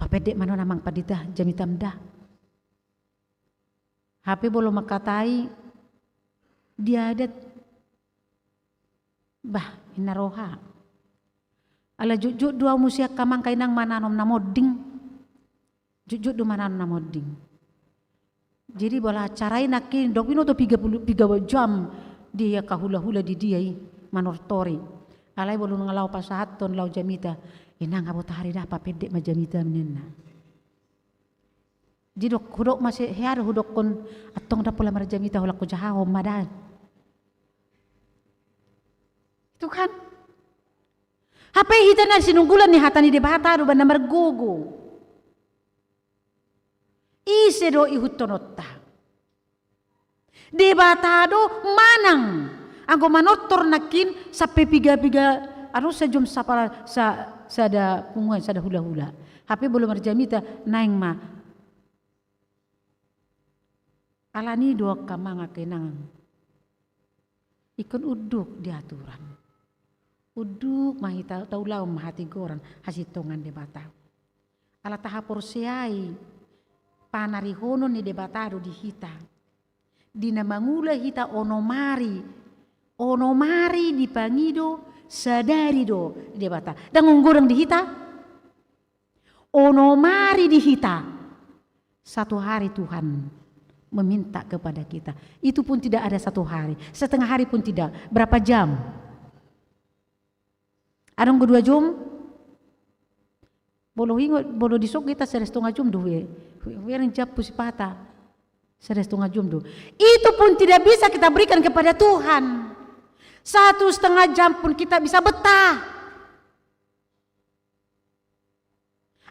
papedek mano namang padita jamitam dah HP bolo makatai dia adat bah inaroha ala jujuk dua musia kamang kainang mananom namoding jujuk do mananom namoding jadi bola acarai nakin dok pino to 33 jam dia kahula-hula di dia manortori alai bolu ngalau pasahaton lau jamita inang abot hari dah papedek majamita menena jidok hudok masih hiar hudok kon atong da pula marjamita hulak ko jahaw madan itu kan HP hita na sinunggulan ni hatani de bahata do ban margogo ise do ihutonotta de bahata do manang anggo manotor nakin sampai piga-piga anu sejum sapala sada punguan sada hula-hula HP belum marjamita naing ma alani do kamanga kenang ikon uduk diaturan uduk mahita taulau mahati goran hasitongan debata ala tahapor siai panari hono ni debatado di hita dina mangula hita onomari di pangido sadari do debata dan ngunggurang di hita onomari di hita satu hari Tuhan meminta kepada kita itu pun tidak ada satu hari setengah hari pun tidak berapa jam adong kedua jam bolo hingo bolo disok kita 1/2 jam do yang jap pusipata 1/2 jam do itu pun tidak bisa kita berikan kepada Tuhan 1/2 jam pun kita bisa betah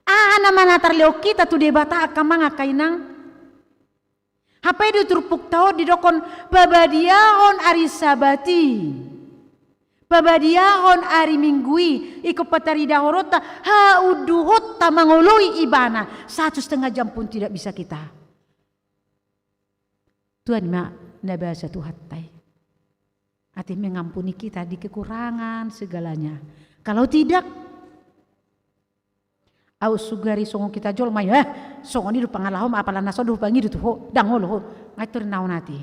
ana mana tarleo kita tu debata akamanga kainang hapai di turpuk tau di dokon babadiahon ari sabati babadiahon ari minggui iko patari dahorota hauduhota mangoloi ibana 1/2 jam pun tidak bisa kita Tuhan ma nabasa tuhatai ati mengampuni kita di kekurangan segalanya kalau tidak au sugari songo kita jol may songo ni do pangalahom apalan naso do pangi do ho dangol ho ngatur naon ati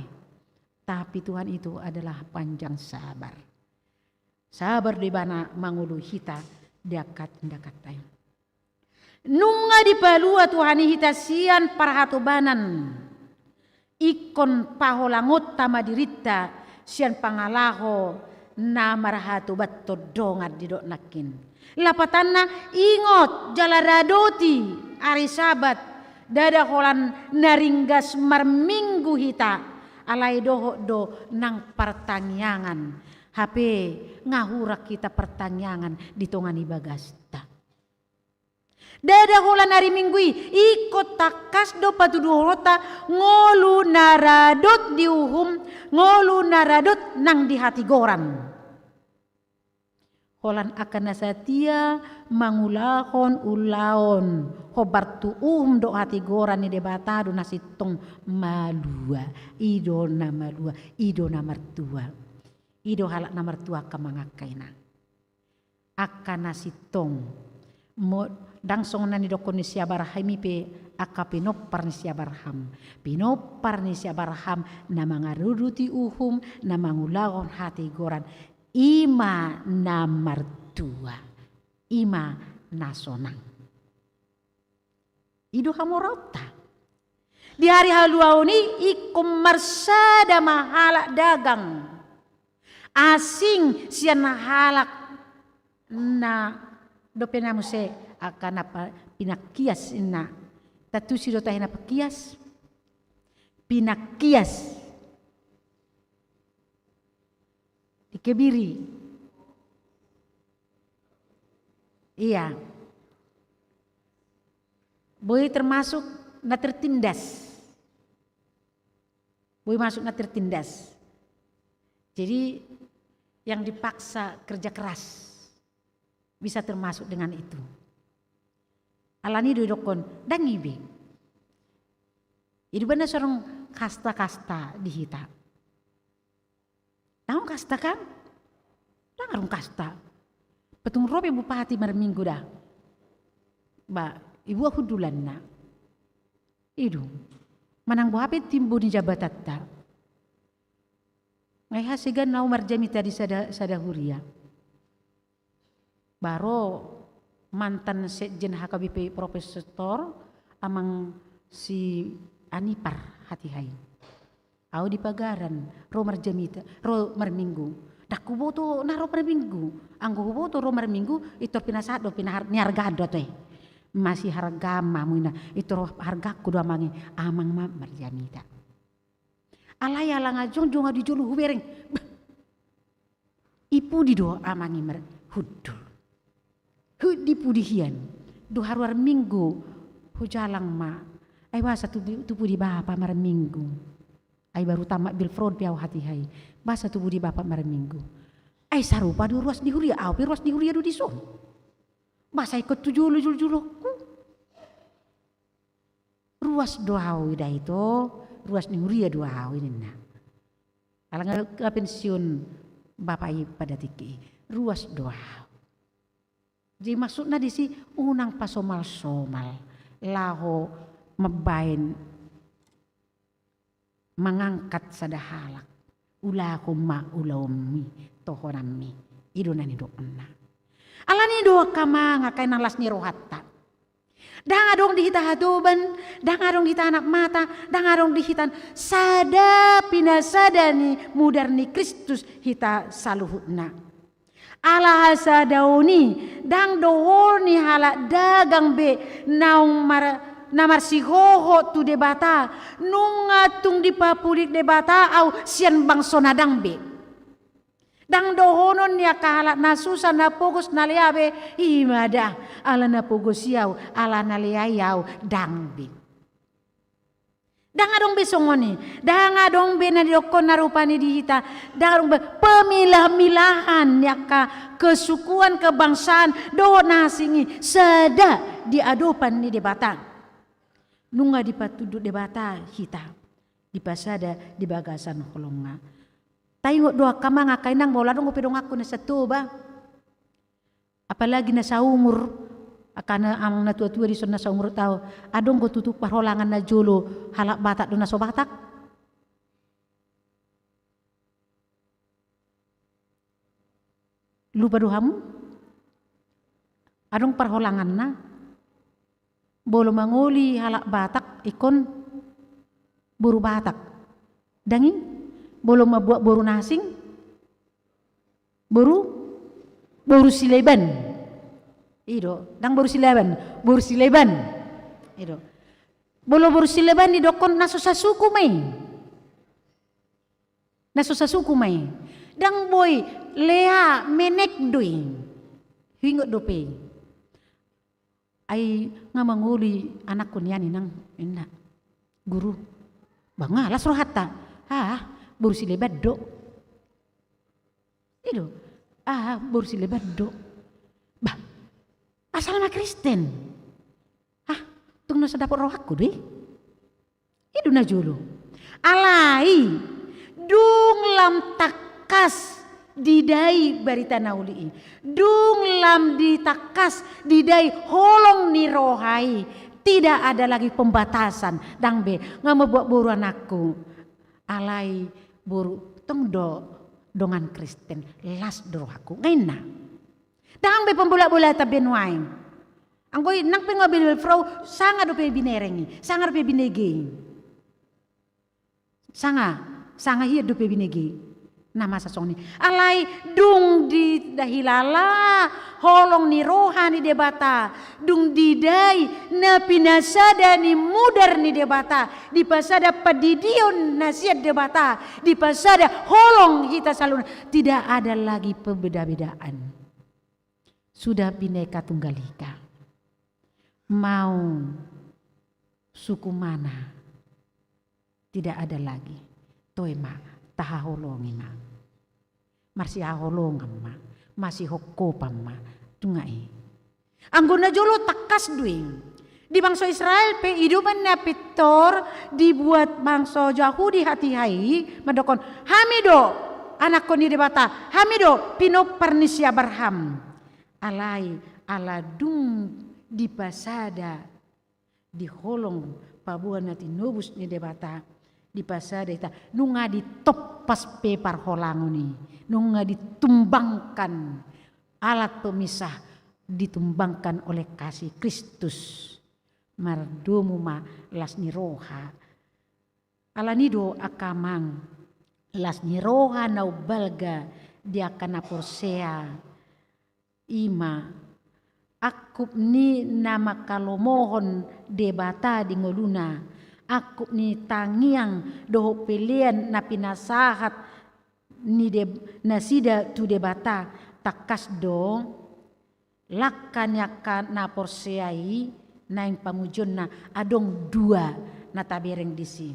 tapi Tuhan itu adalah panjang sabar di bana mangulu hita dakat tayo nunga di palua Tuhan hita sian parhatobanan ikon paholangot tama dirita sian pangalaho na marhatu batto dongat di dok nakin lapatanna ingot jalaradoti ari sabat dada holan naringgas marminggu hita alai doho do nang pertangyangan HP ngahurak kita pertangyangan di tongani bagasta dada holan hari minggui ikut takas do patuduhota ngolu naradot diuhum ngolu naradot nang di hati goran holan akan nasatia mangulahon ulaon hobartu do hati goran ni debatado nasitong malua ido na malua ido na mertua ido halak na mertua kamangakaina akan nasitong mo dangsong nani dokon ni siabaraham pe aka pinopar ni siabaraham na mangaruruti uhum na mangulahon hati goran ima na martua ima nasonang ido hamorota di hari haluau ni ikum marsada mahalak dagang asing sian halak na dope na mo se akan apa pinakias ina tatu si do tayo na pakias pinakias dikebiri iya boy termasuk na tertindas boy masuk na tertindas jadi yang dipaksa kerja keras bisa termasuk dengan itu alani dudukon dan ibe itu benar seorang kasta-kasta di hita tahu kasta kan dengar kasta petung robe bupati marminggu dah ba ibu aku dulan na itu manang buhape timbu di jabatatta ngai hasigan nau marjami tadi sada huria baro mantan sekjen HKBP Profesor amang si Anipar hati hai au di pagaran ro marjamita ro marminggu daku boto na ro marminggu anggo boto ro marminggu itu pinasado pinahar niargado teh masih harga mamuina itu ro hargaku do amangi amang marjamita alaya langa jong di julu hubereng ipu di do amangi mer hudul di pudihian do haruar minggu hujalang ma ai wasa tubu di bapa mar minggu ai baru tamak bil fraud piau hati hai basa tubu di bapa mar minggu ai sarupa du ruas di huria au ruas di huria du diso basa ikut tujuh julukku ruas doau ida itu ruas di huria doau ini na alang pensiun bapak i pada tiki ruas doau jadi maksudnya di si unang pasomal-somal laho mabain mengangkat sadahalak ulakum ma ulawmi tohonami idonani doana alani doa kamanga kay nalas ni rohatta dangadong dihita haduban dangadong dihita anak mata dangadong dihitan sada pinasadani mudarni Kristus hita saluhutna ala hasa dauni dang dohoni halak dagang be naung namar si hoho tu debata nungatung di papulik debata au sian bangso nadang be dang dohonon ya kahalak nasusa na pugos na liabe imada ala na pugos yaw ala na liayaw dang be dangadong besongoni dangadong be na diokon na rupani dihita dangadong be pemilah-milahan ya ka kesukuan kebangsaan doho nasingi sada diadopan ni debata nunga dipatuduk debata hita dipasada di bagasan holonga tayo doa kamanga kainang bola dong upidong aku na satu ba apalagi na sa umur akana amang na tua-tua di sana sa umur tao adong ko tutuk parholangan na julo halak batak do na so batak lupa dohamu adong parholangan na bolo manguli halak batak ikon buru batak dangin bolo mabuat buru nasing buru sileban ido dang buru sileban ido bolo buru sileban di dokon naso sasuku mai dang boy lea menek doi hingot dope ai ngamanguli anakku niani nang enak guru bangalas rohatta buru sileban do ido buru sileban do bah asal nama Kristen tung nasa dapat roh aku deh ido na julu alai dung lam takas didai barita nauli dung lam ditakas didai holong ni rohai tidak ada lagi pembatasan dang be ngama buat buru anakku alai buru tongdo dongan Kristen las doro aku ngaina dang be pembola-bola ta benwain anggoy nang pengobil frau sanga do pe binerengi sanga do pe binege sanga hiya do pe binege Nama sasong ni alai dung di dahilala holong ni rohani debata dung didai na pinasada ni mudar ni debata di pasada padidion nasihat debata di pasada holong hita salun tidak ada lagi perbeda-bedaan, sudah bineka tunggal ika. Mau suku mana tidak ada lagi toema taha holongi ma marsi holongan ma masih hokopam ma tungai anggona jolo takas duing di bangsa Israel pe hidupan na pitor dibuat bangsa Yahudi hati hai madokon hamido anak koni debata hamido pino pernisi Abraham alai aladung di pasada di holong pabuan nati nobus ni debata di pasada ita nunga ditoppas pe parholangoni nunga ditumbangkan alat pemisah ditumbangkan oleh kasih Kristus mardomu ma las ni roha alanido akamang las ni roha nau balga dia kana porsea ima akup ni nama kalomohon debata di ngoluna aku ni tangiang doho pelian na pinasahat ni nasida tu debata takas do lakkan yakan na porseai na yang pamujon na adong dua na tabereng disi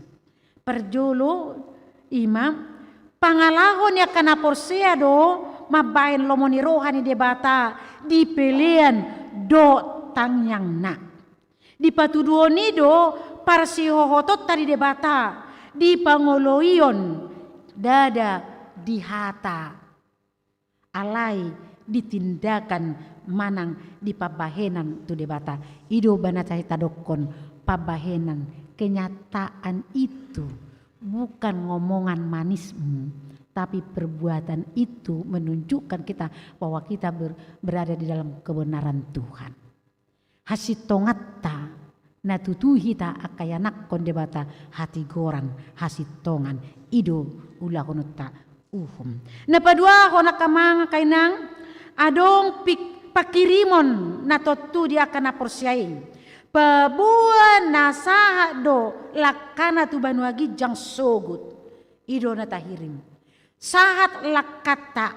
perjolo imam pangalahon yakan na porsea do mabain lomoni rohani debata di pelian do tangiang na di patuduoni do parsi hohotot tadi debata di pangoloion dada di hata alai ditindakan manang di pabahenan tu debata ido banata hitadokon pabahenan kenyataan itu bukan ngomongan manismu tapi perbuatan itu menunjukkan kita bahwa kita berada di dalam kebenaran Tuhan hasitongatta na tutuhi ta akayanak kon debata hati goran hasitongan ido ulah honota uhum na padua hona kamang kainang adong pakirimon na totu dia kana porsiai pabuan nasaha do lakana tu banuagi jang sogut ido na tahirim sahat lakata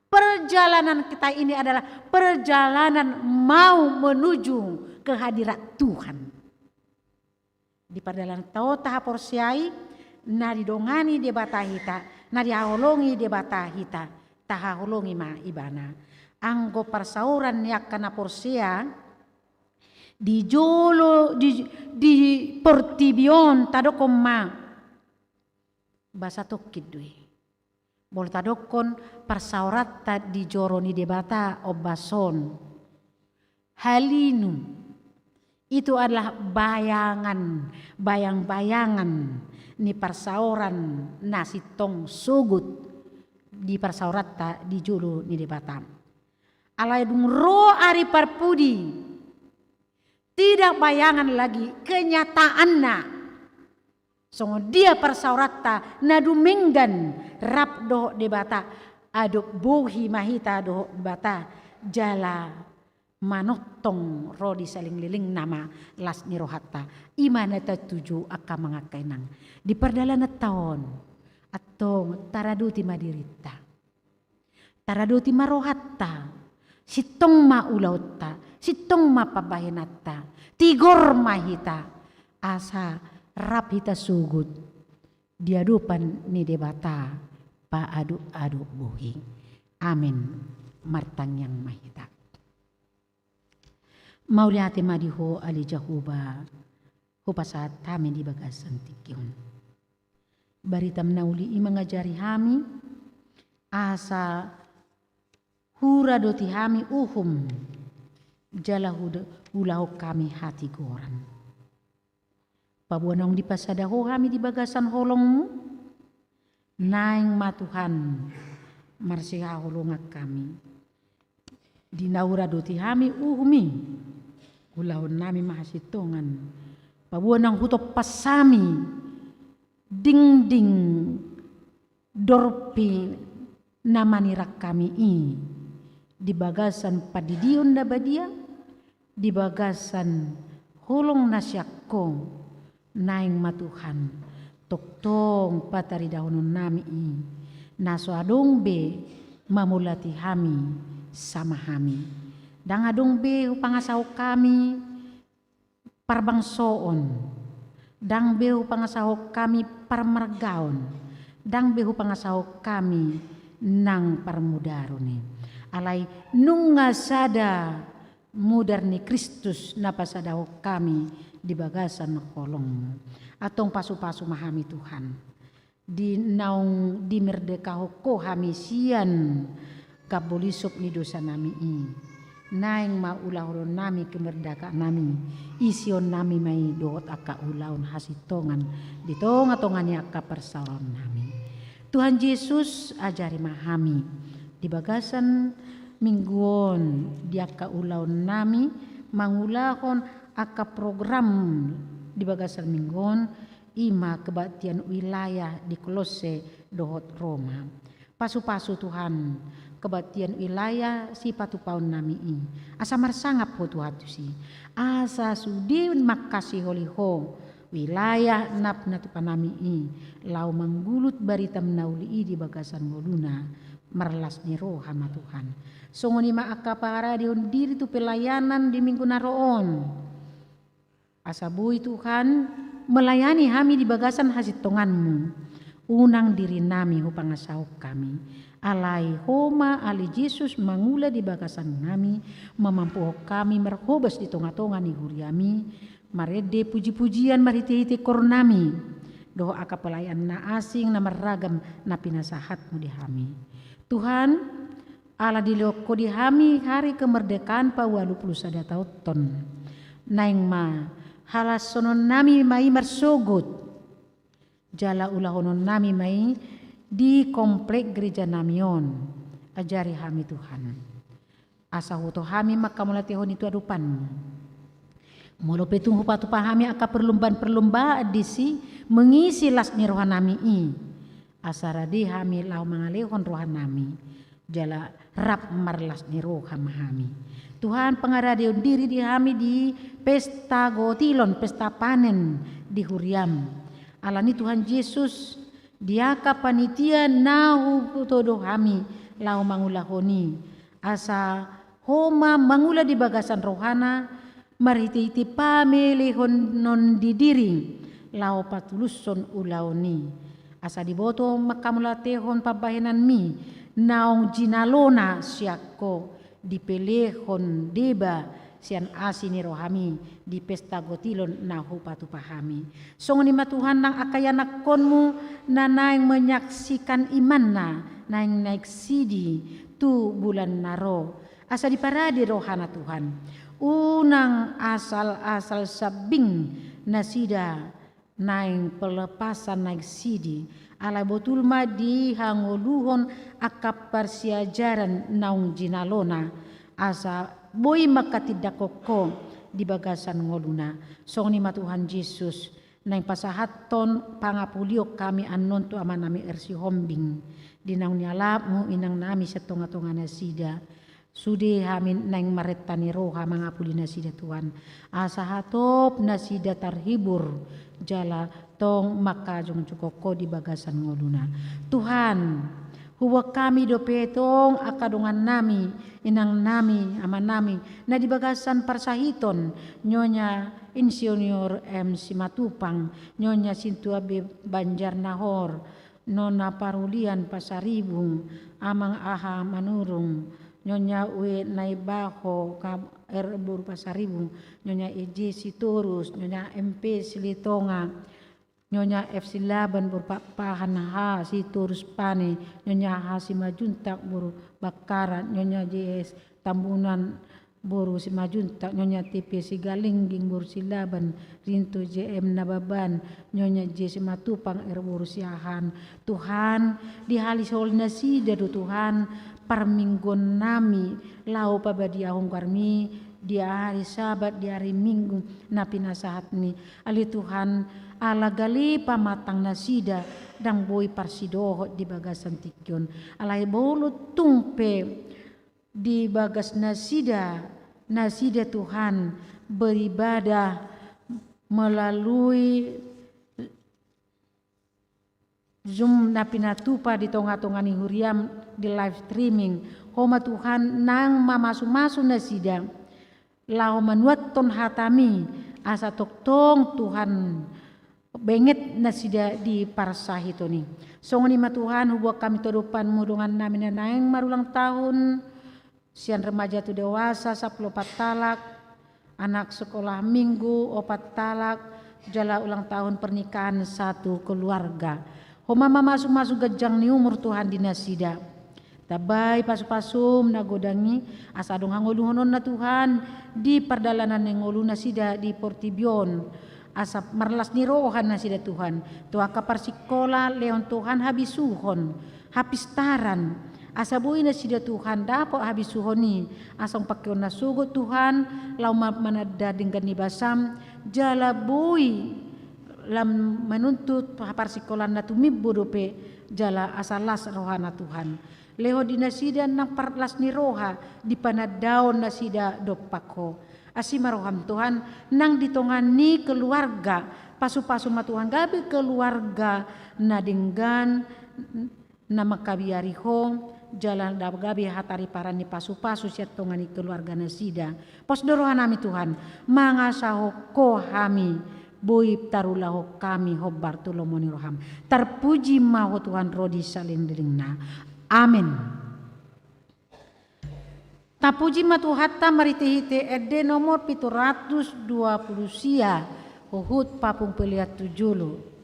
perjalanan kita ini adalah perjalanan mau menuju kehadirat Tuhan. Di perjalanan tau taha porsiai na didongani de batahita na diaholongi de batahita taha holongi ma ibana anggo persauran yakana porsia di jolo di portibion tadokon ma basa tokkid dui bol tadokon persaurat di joroni de bata obason halinu itu adalah bayang-bayangan ni persauran nasi tong sugut di persaurat di julu ni debatam. Alai dung ro ari parpudi tidak bayangan lagi kenyataanna. Songo dia persaurat na duminggan rap do debata aduk bohi mahita do debata jala manotong rodi saling liling nama las ni rohata imana tuju aka mangakainang di perjalanan tahun atau taraduti madirita taraduti marohata sitong ma ulauta sitong ma pabahenata tigor mahita asa rap hita sugut diadupan ni debata pa adu bohi amin martang yang mahita Mauliate madiho ali jahuba ho pasat kami di bagasan tikyon. Barita menauli mengajari hami asa hura doti hami uhum jala ulahu kami hati goran. Pabuanong di pasadaho hami di bagasan holongmu naing matuhan marsiha holongak kami. Dinaura doti hami uhumi ulahon nami mahasitongan pabuan ng hutop pasami ding dorpi namanirak kami di bagasan padidion da badia, di bagasan hulong nasyakko naing matuhan toktong patari dahunon nami naso adong be mamulati hami sama hami dang adong be pangasaw kami parbangsoon dang be pangasaw kami parmargaon dang be pangasaw kami nang parmudarone alay nung sada mudar ni Kristus napasadaw kami di bagasan kolong atong pasu-pasu mahami Tuhan di naung di merdekaho ko hami sian kabolisok ni dosa nami naing maulahon nami kemerdeka nami ision nami may doot aka ulahon hasitongan ditonga-tongannya aka persawan nami Tuhan Yesus ajari mahami di bagasan mingguon di aka ulahon nami mangulahon aka program di bagasan mingguon ima kebaktian wilayah di Kolose dohot Roma pasu-pasu Tuhan kebaktian wilayah si patupaun nami asa marsangap ho Tuhan si asa sudi makasih holiho wilayah nap natupanami lau manggulut barita menauli di bagasan ngoluna marlas ni roh hama Tuhan songoni ma akapara dion diri tu pelayanan di minggu naroon asabui Tuhan melayani kami di bagasan hasitonganmu unang diri nami hu pangasaw kami alai homa ali Yesus mangula di bagasan nami mamampu kami merhobas di tonga-tonga ni huriami marede puji-pujian mariti-hiti kornami doh aka pelayan na asing na maragam na pinasahatmu di hami Tuhan ala dilioko di hami hari kemerdekaan pa 81 tahun naing ma halas sonon nami mai marsogot jala ulahonon nami mai di komplek gereja namion ajari hami Tuhan asa huto hami makamulatihon itu adupan molo petung hupatu pahami aka perlombaan disi mengisi las ni rohanami asaradi hami lau mangalehon rohanami jala rap marlas ni rohamahami Tuhan pengaradion diri di kami di pesta gotilon, pesta panen di Huriam. Alani Tuhan Yesus diaka panitia nahu todo kami lau mangulahoni. Asa homa mangula di bagasan rohana mariti-iti pamelihon non di diri lau patuluson ulaoni. Asa diboto makamulatehon pabahenan mi naong jinalona siako dipelehon deba sian asini rohami di pesta gotilon na hupatu pahami songoni matuhan nang akayanakonmu na naing menyaksikan imanna naing naik sidi tu bulan naro asa diparadi rohana Tuhan unang asal-asal sabing nasida naing pelepasan naik sidi ala botul ma di hangoluhon akap persiajaran naung jinalona asa boy makatidakoko di bagasan ngoluna songni matuhan Yesus nang pasahaton pangapulio kami anon tu amanami ersi hombing di naung nyalapmu inang nami setonga-tonga nasida sudi hamin nang maretani roha mangapuli nasida Tuhan asa hatop nasida tarhibur jala tong makajong cukoko di bagasan ngoluna Tuhan huwa kami dopetong akadongan nami inang nami aman nami na di bagasan parsahiton nyonya insinyur M Simatupang nyonya Sintuabe Banjar Nahor nona Parulian Pasaribung amang aha manurung nyonya Uwe Naibaho Erbur Pasaribung nyonya Eji Sitorus nyonya MP Silitonga nyonya F Silaban berpapahan ha Sitorus Pane nyonya ha Simajuntak buru Bakaran nyonya JS Tambunan buru Simajuntak nyonya TP Sigalingging buru Silaban Rinto JM Nababan nyonya J Simatupang Erbur Siahan Tuhan di halis holna sida do Tuhan parminggon nami lau pabadiahong karmi di hari Sabat di hari Minggu na pinasahat ni ali Tuhan ala gali pamatang nasida dang boy parsidoho di bagas santikyon alai bolu tungpe di bagas nasida Tuhan beribadah melalui Zoom na pinatupa di tonga-tonga ni huriam di live streaming. Homa Tuhan nang mamasu-masu na sida. Lao manuat ton hatami asa toktong Tuhan benget na sida di parsahi toni. Songoni ma Tuhan hubak kami todupan mudungan namin na naeng marulang tahun. Sian remaja tu dewasa 14 talak. Anak sekolah minggu 4 talak. Jala ulang tahun pernikahan 1 keluarga. Homa masuk gajang ni umur Tuhan di nasida. Tabay pasu-pasum nagodangi asa dong hangoluhonon na Tuhan di perdalanan ng ngolu nasida di Portibion. Asa marlas ni rohan nasida Tuhan. Tua kapar sikola leon Tuhan habisuhon, hapistaran. Asa buhay nasida Tuhan dapo habisuhon ni. Asang pakyon na sugot Tuhan lau manada dengan ni basam jala buhay. Lam menuntut parsikolan na tumibbo dope jala asalas rohana Tuhan. Leho dinasida nang parlas ni roha di panadaon nasida dopako. Asima roham Tuhan nang ditongan ni keluarga pasu-pasu ma Tuhan gabi keluarga na dinggan na makabiariho jalan da gabi hatari paran ni pasu-pasu siat tongan ni keluarga nasida. Pos dorohan nami Tuhan mangasaho ko hami Boy tarulah kami hobar tulomoni roham. Terpuji maho Tuhan rodi salin dilingna. Amin. Tapuji ma Tuhatta maritihite ede nomor 720 sia. Uhud papung peliat tujulu.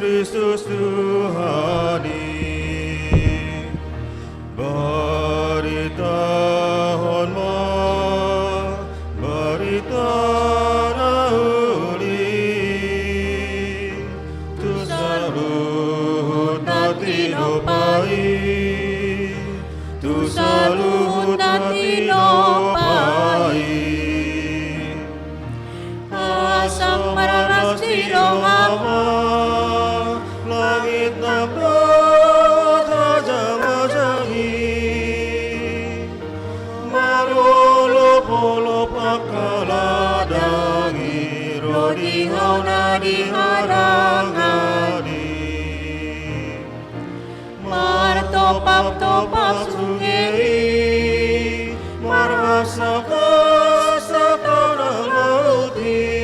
Kristus Tuhani Baritahon ma Baritana uli Tu saluhut natino pai Tu saluhut natino pai Asam mararas di rohama langit nabrot hajang-hajangi marolop-olop akaladangi rodihau nadiharangani martopap-topap sungei marhasaka-sakana lauti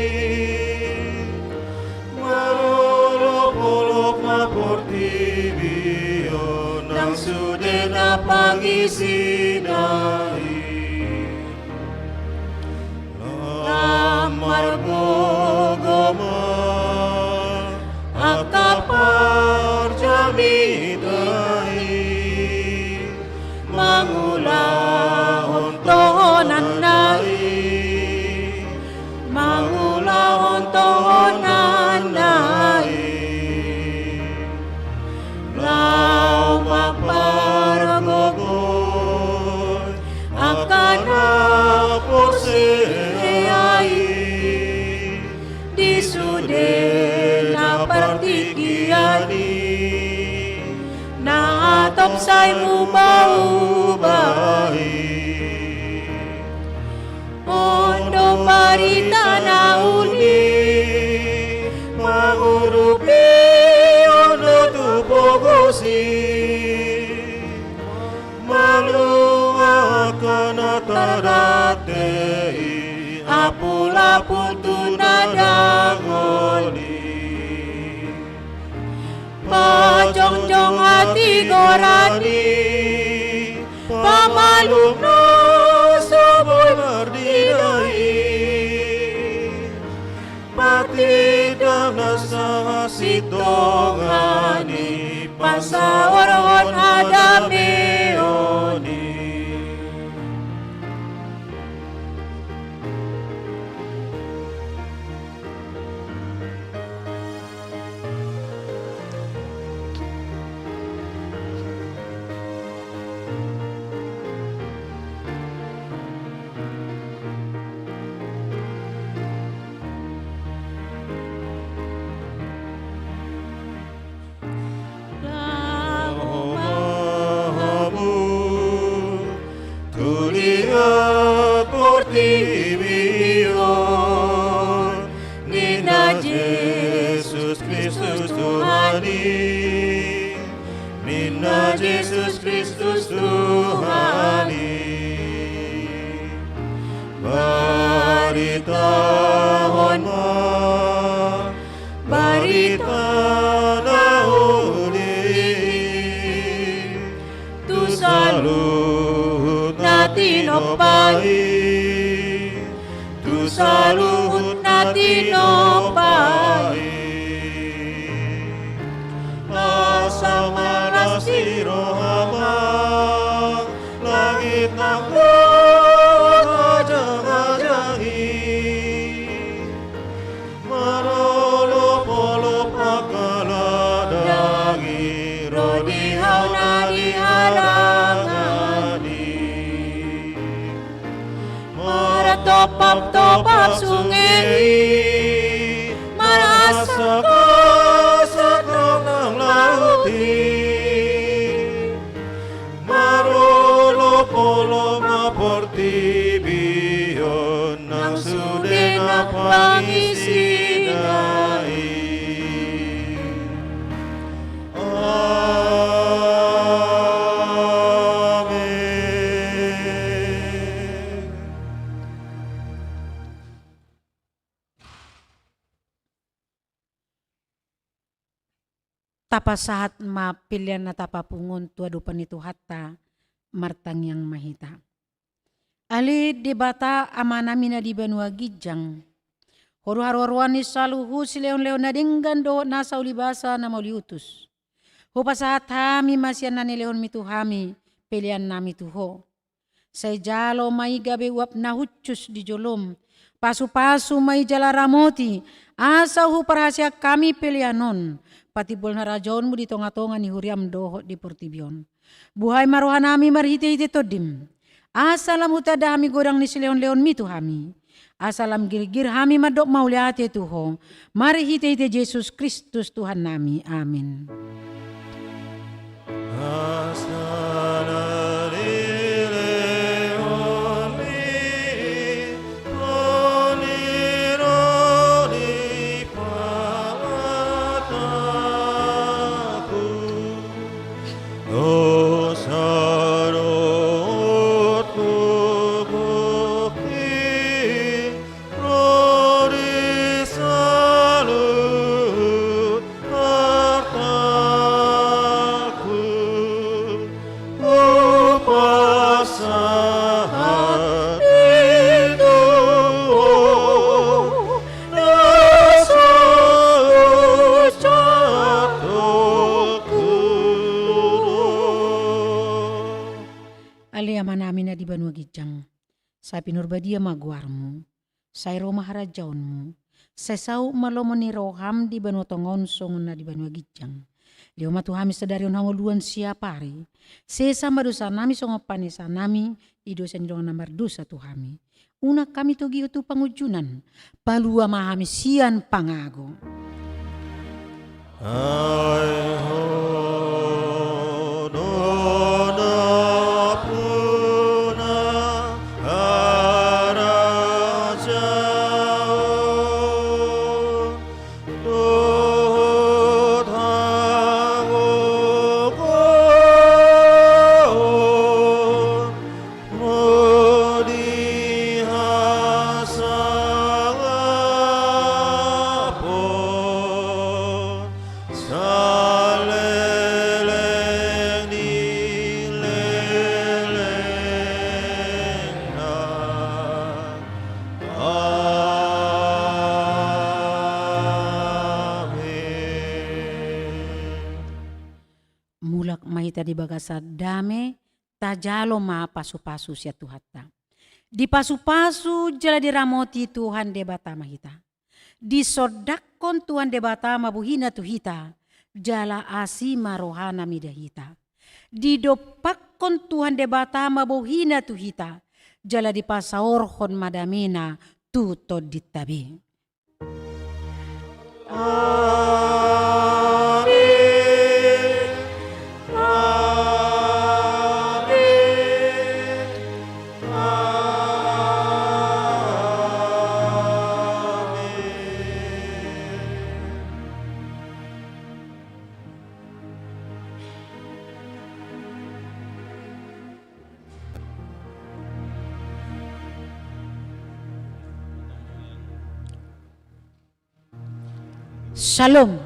Portibio nang sude na pangisinai Lamar bogoma akapar jamidai Mangulahon tohonan nai Mangulahon tohonan nai Lau maparagogol akan porseai di sude na partigiani na atop say mubau-bai ondo parita na uli mangurupi ono tu pogosi maluakan taratei apul-apul tu nadangoli pajong-jong hati gorani pamaluk no sobo itongani pasaoron adameoni. Jesus Kristus Tuhani, Nina Jesus Kristus Tuhani, Baritahon mo, barita nauli, tu saluhut natin opai, tu saluhut natin opai. Asamaras irohama, langit ng ajang-ajangi, marolo-polo pagkaladangi, rodihaw na diharangani, maratopap-topap sungai, marasak-asak ng lauti, marolo-polo maportibiyon ng sude na pangisinay. Amen. Tapa sahat ma pilihan na tapa pungon tua dupan itu hatta martang yang mahita. Ali debata amanami na di Banua Gijang. Horu haruaruani saluhu sileon-leon na dinggan do nasa ulibasa na mauliutus. Ho pasahat hami masyan na nileon mituhami pilihan nami tuho. Say jalo may gabi uap na hucus di jolom. Pasu-pasu may jala ramoti. Asa hu parhasya kami pilihanon. Patibol na rajaon mo di tonga-tonga ni huriam doho di Portibion. Buhay maruhan nami marhiti-hiti todim. Asalam hutada hami godang ni sileon-leon mitu hami. Asalam gir-gir hami madok mauliati tuho. Marhiti-hiti Yesus Kristus Tuhan nami. Amin. Namin na di Banua Gijang, sa pinurbadia maguarmu, sa Roma harajaonmu, sa sau malomo ni roham di Banua Tongon songon na di Banua Gijang. Leo matuhami sadarion hangoluan siapari, sesa madusa nami songopanisa nami, idosa ni dongan namar dosa tuhami. Una kami togi utu pangujunan, palua mahami sian pangago. Sale budak mahita di bagasa dame tajalo ma pasu-pasu sia Tuhata. Di pasu-pasu jala diramoti Tuhan debata mahita. Di sodakon Tuhan debata mabuhina tuhita jala asima rohana midahita. Di dopakkon Tuhan debata mabuhina tuhita jala di pasaorhon madamina tuto ditabi. Shalom.